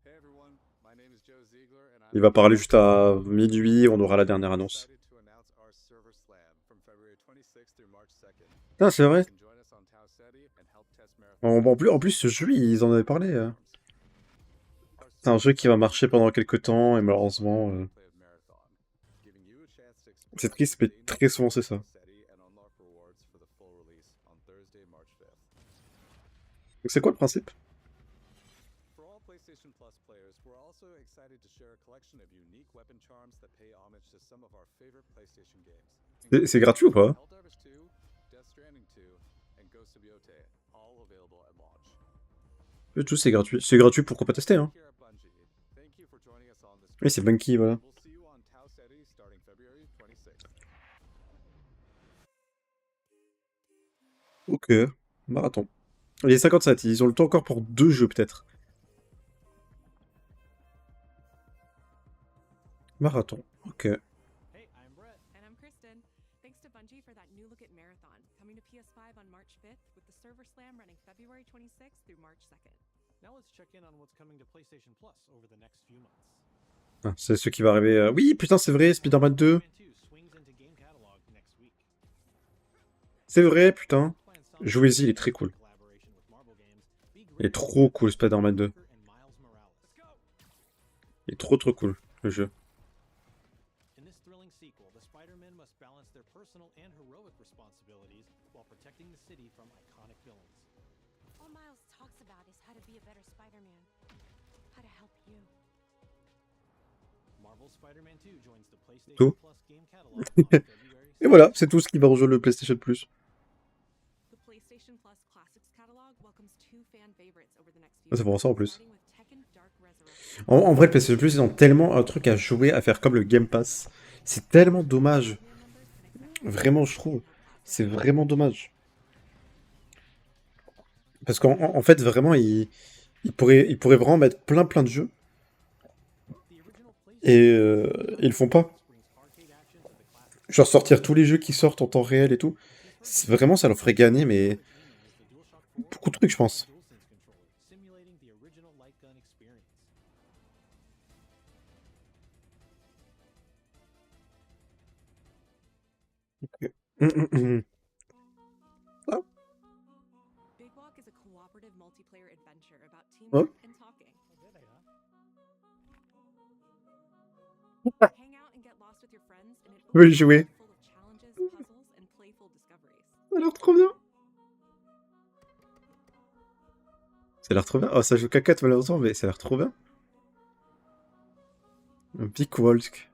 Hey everyone, my name is Joe Ziegler and Il va parler juste à minuit, on aura la dernière annonce. excited to announce our server slam from February 26th through March 2nd. Putain, c'est vrai. You can join us on Tau Ceti and help test Marathon. En plus, ce jeu, ils en avaient parlé. C'est un jeu qui va marcher pendant quelques temps, et malheureusement... C'est triste, mais très souvent c'est ça. Donc c'est quoi le principe? For all PlayStation Plus players, we're also excited to share a collection of unique weapon charms that pay homage to some of our favorite PlayStation games. C'est gratuit ou pas? Helldivers 2, Death Stranding 2, and Ghost of Yotei, all available at launch. Tout c'est gratuit. C'est gratuit, pourquoi pas tester, hein? Here at Bungie, thank you for joining us on this. Oui, c'est Bunky, voilà. We'll see you on Tau Ceti starting February 26th. Ok. Marathon. Il est 57, ils ont le temps encore pour 2 jeux, peut-être. Marathon, ok. Hey, I'm Brett. And I'm Kristen. Thanks to Bungie for that new look at Marathon, coming to PS5 on March 5th, with the server slam running February 26th through March 2nd. Now let's check in on what's coming to PlayStation Plus over the next few months. Ah, c'est ce qui va arriver. Oui, putain, c'est vrai, Spider-Man 2. Spider-Man 2 swings into game catalog next week. C'est vrai, putain. Jouez-y, il est très cool. Il est trop cool, Spider-Man 2. Il est trop cool, le jeu. In this thrilling sequel, the Spider-Men must balance their personal and heroic responsibilities while protecting the city from iconic villains. All Miles talks about is how to be a better Spider-Man. How to help you. Marvel's Spider-Man 2 joins the PlayStation Tout. Plus game catalog on February Et voilà, c'est tout ce qui va rejoindre le PlayStation Plus. The PlayStation Plus Classics catalog welcomes two fan favorites over the next few Ah, c'est pour ça en plus. starting with Tekken Dark Resurrection. En vrai, le PlayStation Plus, ils ont tellement un truc à jouer, à faire comme le Game Pass. C'est tellement dommage. Vraiment, je trouve. C'est vraiment dommage. Parce qu'en fait, vraiment, ils pourraient vraiment mettre plein de jeux. Et ils le font pas. Genre sortir tous les jeux qui sortent en temps réel et tout. Vraiment, ça leur ferait gagner, mais beaucoup de trucs, je pense. simulating the original light gun experience. Ok. Big Walk is a cooperative multiplayer adventure about Ouais. teamwork and talking. Hang out and get lost with your friends in an Je vais y open jouer. world full of challenges, puzzles, and playful discoveries. Ça a l'air trop bien. Ça a l'air trop bien. Oh, ça joue qu'à 4 malheureusement, mais ça a l'air trop bien. Un Big Walk.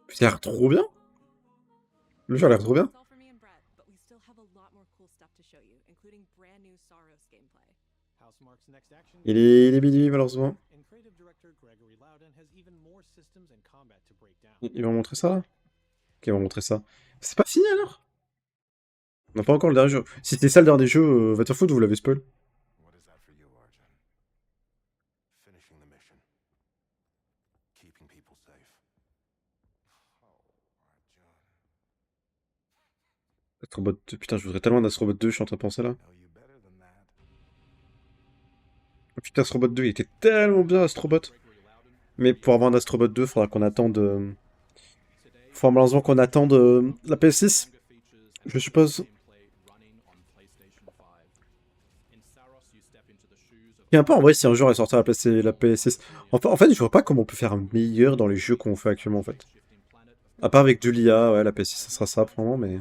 Ça a l'air trop bien. Le jeu a l'air trop bien. That's all for me and Brett, but we still have a lot more cool stuff to show you, including brand new Saros gameplay. Housemarque's next action Il est minuit malheureusement. and creative director Gregory Loudon has even more systems and combat to break down. Il va montrer ça là? Ok, il va montrer ça. C'est pas fini alors? On n'a pas encore le dernier jeu. Si c'était ça le dernier jeu, va te faire foutre, vous l'avez spoil. What is that for you, Arjun? Finishing the mission. Keeping people safe. Oh, Arjun. Astrobot 2. Putain, je voudrais tellement un Astrobot 2, je suis en train de penser là. Know you better than that. Putain, Astrobot 2, il était tellement bien, Astrobot. Mais pour avoir un Astrobot 2, faudra qu'on attende... Faut malheureusement qu'on attende la PS6, je suppose. Et un peu en vrai, si un jour elle sortait la PS6. En fait, je vois pas comment on peut faire un meilleur dans les jeux qu'on fait actuellement, en fait. À part avec de l'IA, ouais, la PS6, ça sera ça, probablement, mais...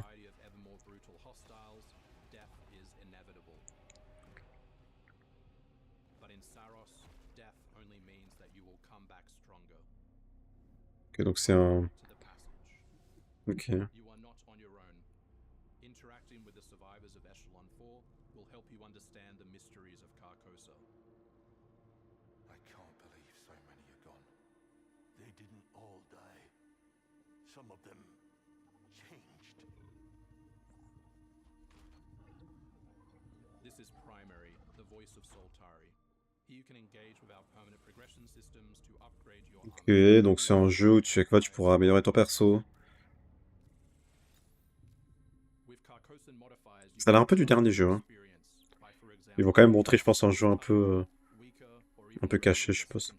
Ok, donc c'est un... Ok. You are not on your own. Interacting with the survivors of Echelon 4 will help you understand the mysteries of Carcosa. I can't believe so many are gone. They didn't all die. Some of them changed. This is Primary, the voice of Soltari. Here you can engage with our permanent progression systems to upgrade your Ok, donc c'est un jeu où tu sais quoi, tu pourras améliorer ton perso. Ça a l'air un peu du dernier jeu, hein. Ils vont quand même montrer, je pense, un jeu un peu caché, je suppose.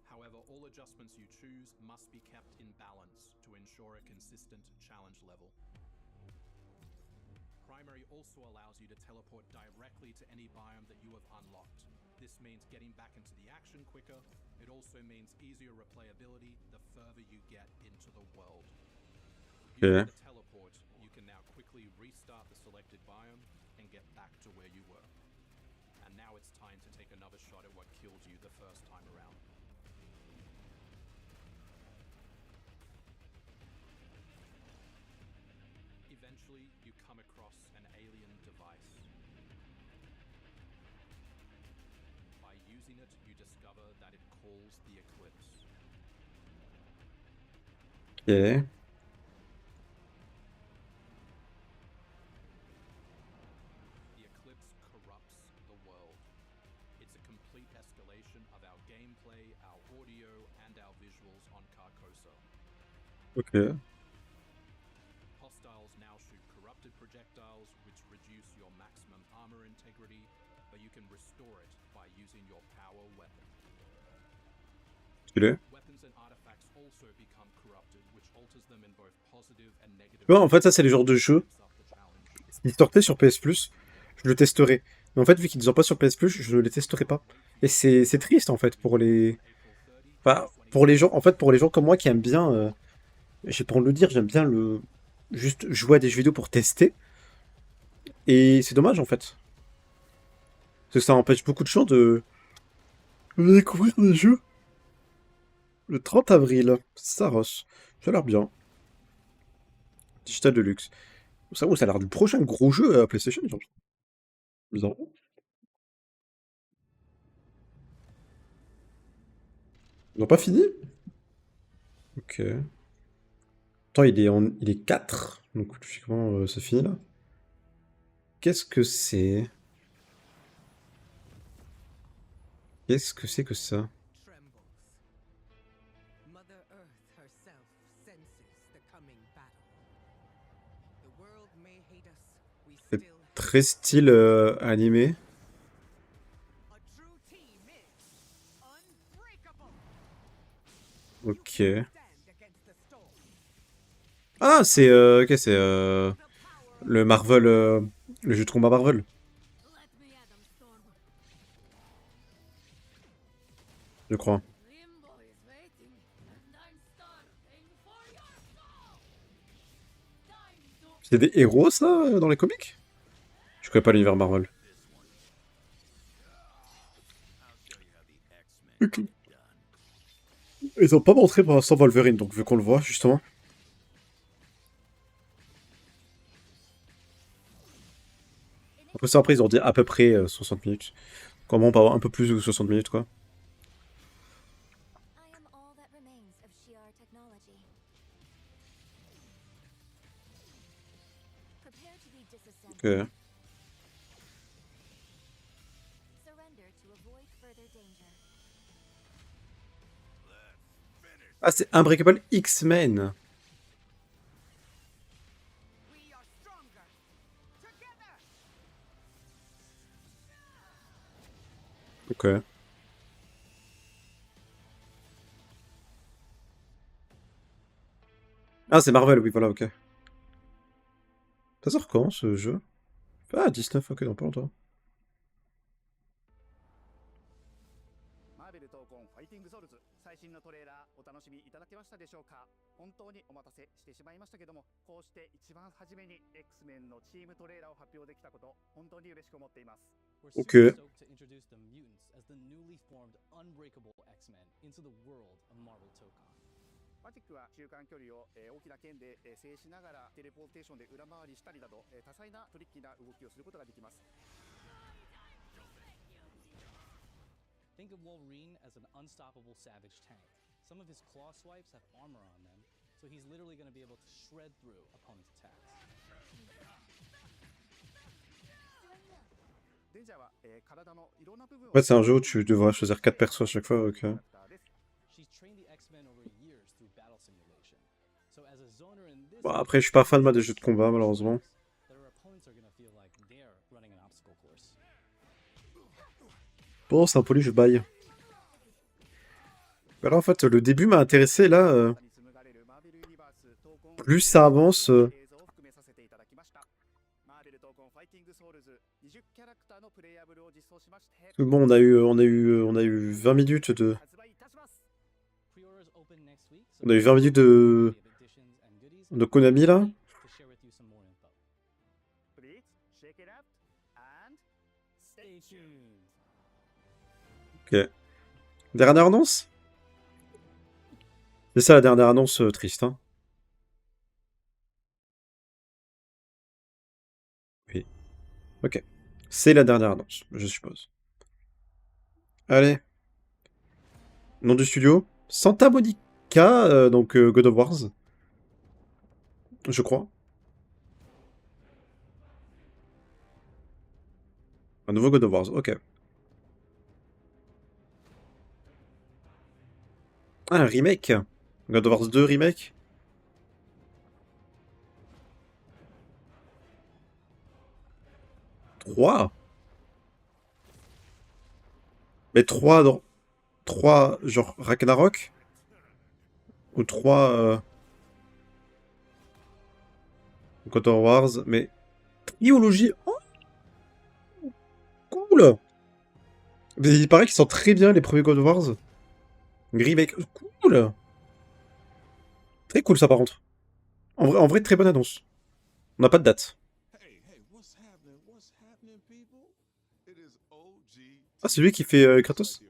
However, all adjustments you choose must be kept in balance to ensure a consistent challenge level. Primary also allows you to teleport directly to any biome that you have unlocked. This means getting back into the action quicker. It also means easier replayability the further you get into the world. Ok. Using the teleport, you can now quickly restart the selected biome and get back to where you were. And now it's time to take another shot at what killed you the first time around. Eventually, you come across an alien device. By using it, you discover that it calls the Eclipse. Ok. The Eclipse corrupts the world. It's a complete escalation of our gameplay, our audio, and our visuals on Carcosa. Ok. Hostiles now shoot corrupted projectiles, which reduce your maximum armor integrity, but you can restore it by using your power weapon. Stylé. Weapons and artifacts also become corrupted, which alters them in both positive and negative. Tu vois, en fait, ça, c'est les genres de jeux. S'ils sortaient sur PS Plus, je le testerais. Mais en fait, vu qu'ils ne sont pas sur PS Plus, je ne les testerai pas. Et c'est triste, en fait, pour les... Enfin, pour les gens, en fait, pour les gens comme moi qui aiment bien... j'ai pas envie de le dire, j'aime bien le... Juste jouer à des jeux vidéo pour tester. Et c'est dommage, en fait. Parce que ça empêche beaucoup de gens de découvrir des jeux. Le 30 avril, Saros. Ça a l'air bien. Digital Deluxe. Ça a l'air du prochain gros jeu à PlayStation. Bizarre. Ils n'ont pas fini? Ok. Attends, il est 4. Donc, logiquement, ça finit là. Qu'est-ce que c'est? Qu'est-ce que c'est que ça? Mother Earth herself senses the coming battle. The world may hate us, we C'est still have très style animé. a true team is unbreakable. Ok. Stand against the storm. Ah, c'est ok, c'est le Marvel, le jeu de combat Marvel. Let me at 'em, Storm. Je crois. Limbo is waiting, and I'm starving for your soul. Time to C'est des héros, ça, dans les comics? Je connais pas l'univers Marvel. Ok. Ils ont pas montré pour l'instant Wolverine, donc vu qu'on le voit, justement. Après ça, après, ils ont dit à peu près 60 minutes. Comment on peut avoir un peu plus de 60 minutes, quoi. I am all that remains of Shi'ar technology. Prepare to be disassembled. Ok. Surrender to avoid further danger. Ah, c'est Unbreakable X-Men. We are stronger together. Ok. Ah, c'est Marvel, oui, voilà, ok. Ça sort quand, ce jeu? Ah, 19, ok, dans pas longtemps. マーベル闘魂ファイティングソウルズ最新のトレーラーお楽しみいただけましたでしょうか。本当にお待たせしてしまいましたけども、こうして一番初めに X-Men のチームトレーラーを発表できたこと本当に嬉しく思っています。 We're Ok. super stoked to introduce the mutants as the newly formed unbreakable X-Men into the world of Marvel Tokon. マジックは中間距離を大きな剣で制しながらテレポーテーションで裏回りしたりなど多彩なトリッキーな動きをすることができます。 Think of Wolverine as an unstoppable savage tank. Some of his claw swipes have armor on them, so he's literally going to be able to shred through opponents' attacks. デンジャーは体のいろんな部分を En fait, c'est un jeu où tu devras choisir 4 persos à chaque fois, ok. She's trained the X-Men over years through battle simulation. So as a zoner in this Bon, après, je suis pas fan moi, des jeux de combat, malheureusement. their opponents are going to feel like they're running an obstacle course. Bon, c'est impoli, je baille. Bah là, en fait, le début m'a intéressé, là. Plus ça avance... Bon, on a eu 20 minutes de... Pre-orders open next week, so On a eu 20 minutes de... additions and goodies de Konami, là. to share with you some more info. Please shake it up and stay tuned. Ok. Dernière annonce? C'est ça la dernière annonce triste, hein. Oui. Ok. C'est la dernière annonce, je suppose. Allez. Nom du studio? Santa Monica, donc God of Wars. Je crois. Un nouveau God of Wars, ok. Ah, un remake. God of Wars 2 remake. Trois. Mais 3 dans... 3 genre Ragnarok? Ou 3 God of Wars, mais... Triologie. Oh, cool. Mais il paraît qu'ils sont très bien les premiers God of Wars. Remake, cool. Très cool ça par contre. En vrai, très bonne annonce. On n'a pas de date. Ah, c'est lui qui fait Kratos?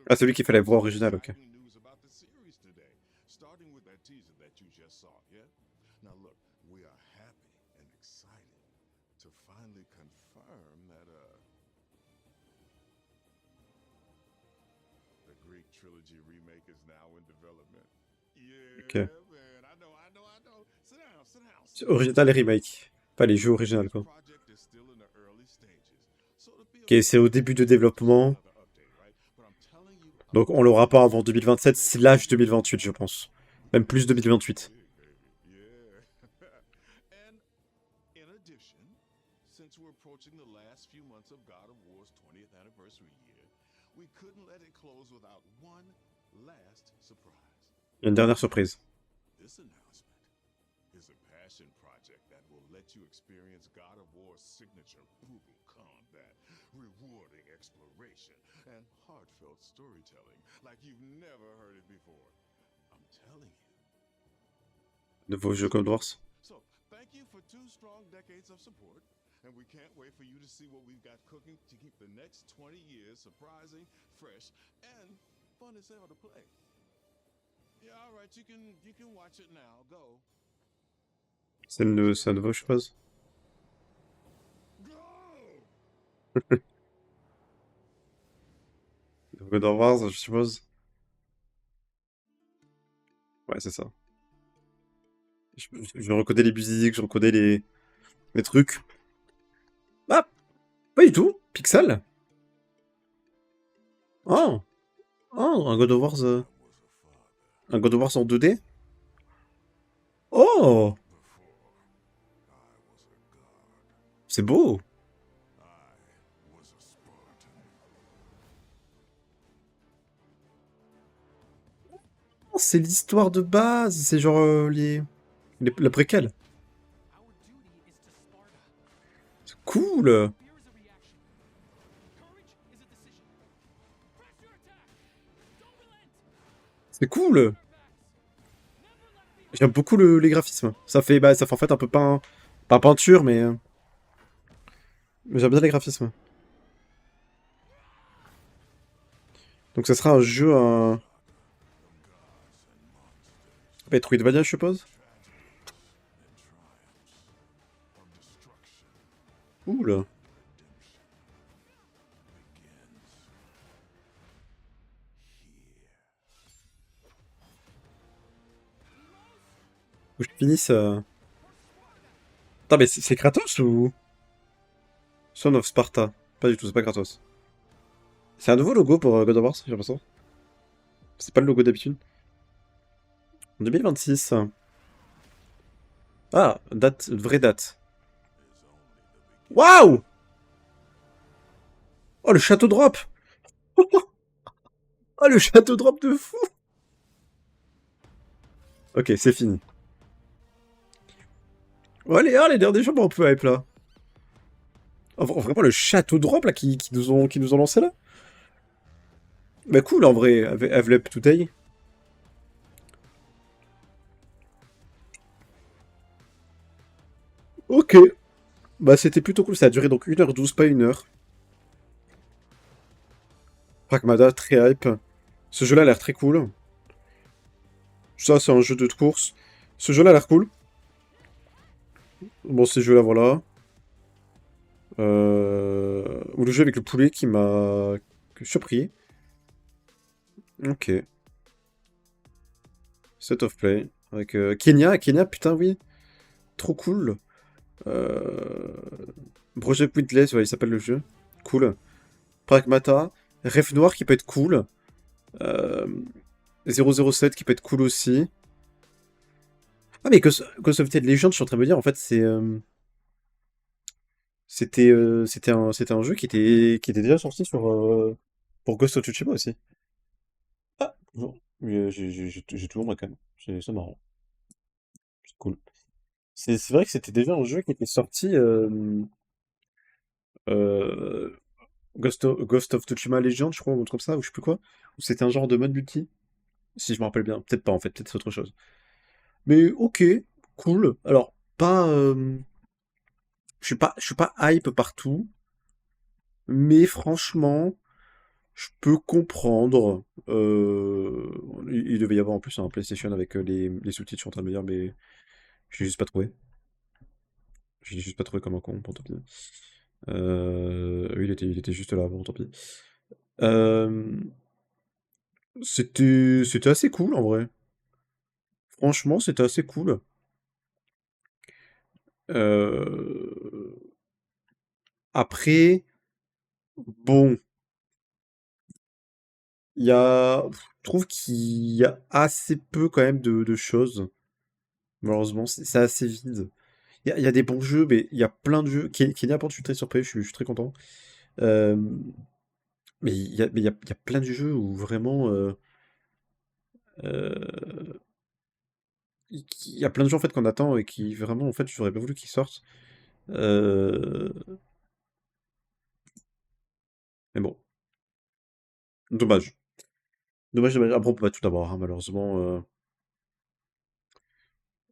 Ah, c'est lui qui fait la voix originale, ok. Ok. C'est original et remake. Pas les jeux originaux, quoi. Ok, c'est au début de développement. Donc on l'aura pas avant 2027/2028, je pense. Même plus 2028. Il y a une dernière surprise. Rewarding exploration and heartfelt storytelling like you've never heard it before. I'm telling you. Nouveau jeu God of Wars. So, thank you for 2 strong decades of support, and we can't wait for you to see what we've got cooking to keep the next 20 years surprising, fresh, and fun as hell to play. Yeah, all right, you can watch it now. Go. C'est un nouveau, je suppose. God of Wars, je suppose. Ouais, c'est ça. Je reconnais les musiques, je reconnais les trucs. Ah, pas du tout. Pixel. Oh. Oh, un God of Wars. Un God of Wars en 2D. Oh. C'est beau. Oh, c'est l'histoire de base. C'est genre la préquelle. C'est cool. C'est cool. J'aime beaucoup les graphismes. Ça fait en fait un peu pas peinture, mais j'aime bien les graphismes. Donc ça sera un jeu, un Metroidvania, je suppose. Cool. Faut que je finisse. Attends, mais c'est Kratos ou Son of Sparta? Pas du tout, c'est pas Kratos. C'est un nouveau logo pour God of War, j'ai l'impression. C'est pas le logo d'habitude. 2026. Ah, vraie date. Waouh! Oh, le château drop! Oh, le château drop de fou! Ok, c'est fini. Oh, les derniers jours, on peut hype là. Oh, vraiment, le château drop là qui nous ont lancé là? Bah, cool en vrai, Have Up Today. Ok. Bah, c'était plutôt cool, ça a duré donc 1h12, pas 1 heure. Pragmata, très hype. Ce jeu-là a l'air très cool. Ça, c'est un jeu de course. Ce jeu-là a l'air cool. Bon, ces jeux-là, voilà. Ou le jeu avec le poulet qui m'a surpris. Ok. Set of Play. Avec Kenya. Kenya, putain, oui. Trop cool. Euh... Project Witness, ouais, il s'appelle le jeu. Cool. Pragmata. Rêve Noir qui peut être cool. Euh... 007 qui peut être cool aussi. Ah, mais Ghost of Legends, je suis en train de me dire, en fait, c'était un jeu qui était déjà sorti pour Ghost of Tsushima aussi. Ah, bon. Mais, j'ai toujours moi quand même. C'est marrant. C'est cool. C'est vrai que c'était déjà un jeu qui était sorti euh, Ghost of Tsushima Legends, je crois, ou un truc comme ça, ou je sais plus quoi. Ou c'était un genre de mode multi, si je me rappelle bien. Peut-être pas en fait, peut-être c'est autre chose. Mais ok, cool. Alors, pas. Je suis pas hype partout, mais franchement, je peux comprendre. Il devait y avoir en plus un PlayStation avec les sous-titres, je suis en train de me dire, mais j'ai juste pas trouvé. J'ai juste pas trouvé comme un con, bon tant pis. Oui, il était juste là, bon tant pis. Euh, c'était assez cool en vrai. Franchement, c'était assez cool. Euh, Après, bon, je trouve qu'il y a assez peu quand même de choses. Malheureusement, c'est assez vide. Il y a des bons jeux, mais il y a plein de jeux. Kenya, par contre, je suis très surpris, je suis très content. Euh, il y a plein de jeux où vraiment. Euh, il y a plein de jeux en fait qu'on attend et qui vraiment, en fait, j'aurais bien voulu qu'ils sortent. Euh, Mais bon, dommage. Dommage, dommage. Après, on peut pas tout avoir, hein, malheureusement.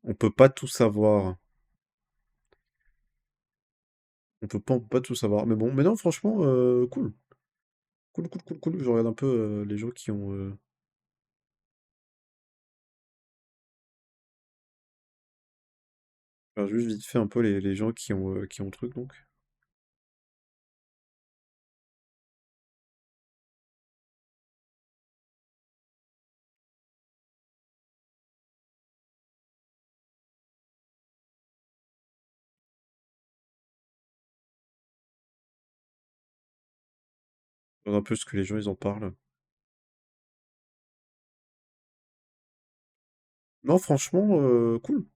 On peut pas tout savoir. On peut pas tout savoir. Mais bon, mais non, franchement, cool. Cool, cool, cool, cool. Je regarde un peu les gens qui ont. Enfin, juste vite fait un peu les gens qui ont le truc, donc. Regarde un peu ce que les gens ils en parlent. Non, franchement, cool.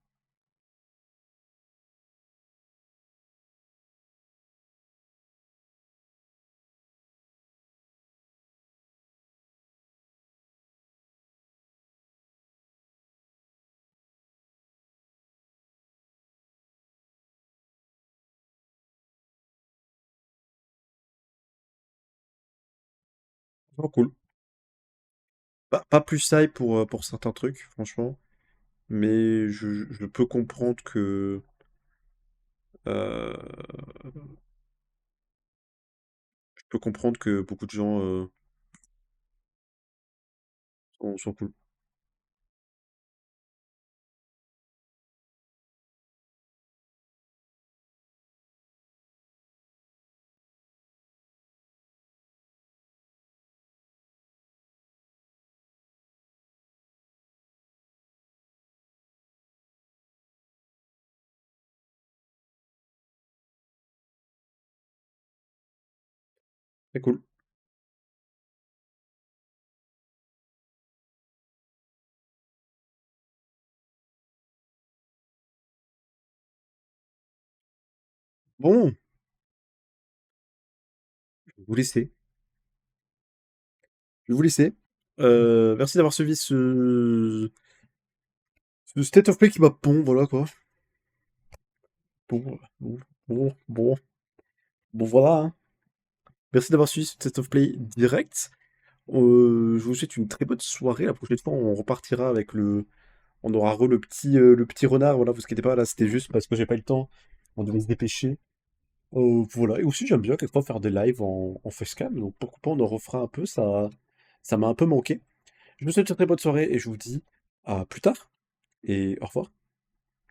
Oh, cool. Pas plus hype pour certains trucs, franchement. Mais je peux comprendre que... euh, je peux comprendre que beaucoup de gens sont cool. C'est cool. Bon, je vais vous laisser. Je vais vous laisser. Merci d'avoir suivi ce State of Play qui m'a bon, voilà quoi. Bon, bon, bon, bon, bon, voilà, hein. Merci d'avoir suivi ce State of Play direct. Je vous souhaite une très bonne soirée. La prochaine fois, on repartira avec le... On aura le petit renard, voilà, vous inquiétez pas, là, c'était juste parce que j'ai pas eu le temps. On devait se dépêcher. Voilà, et aussi j'aime bien quelquefois faire des lives en facecam, donc pourquoi pas on en refera un peu, ça m'a un peu manqué. Je vous souhaite une très bonne soirée et je vous dis à plus tard, et au revoir.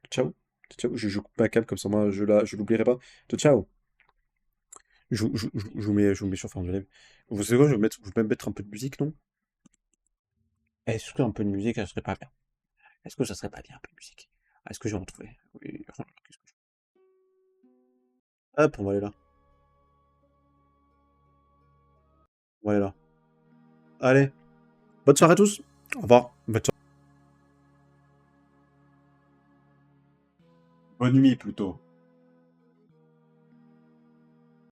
Ciao. Ciao, je coupe ma cam comme ça, moi je l'oublierai pas. Ciao. Je vous mets sur fin de live. Vous savez quoi, je vais même mettre un peu de musique, non? Est-ce qu'un peu de musique, ça serait pas bien? Est-ce que ça serait pas bien, un peu de musique? Est-ce que j'ai retrouvé? Oui, oh là là, qu'est-ce que hop, on va aller là. On va aller là. Allez, bonne soirée à tous. Au revoir. Bonne nuit plutôt.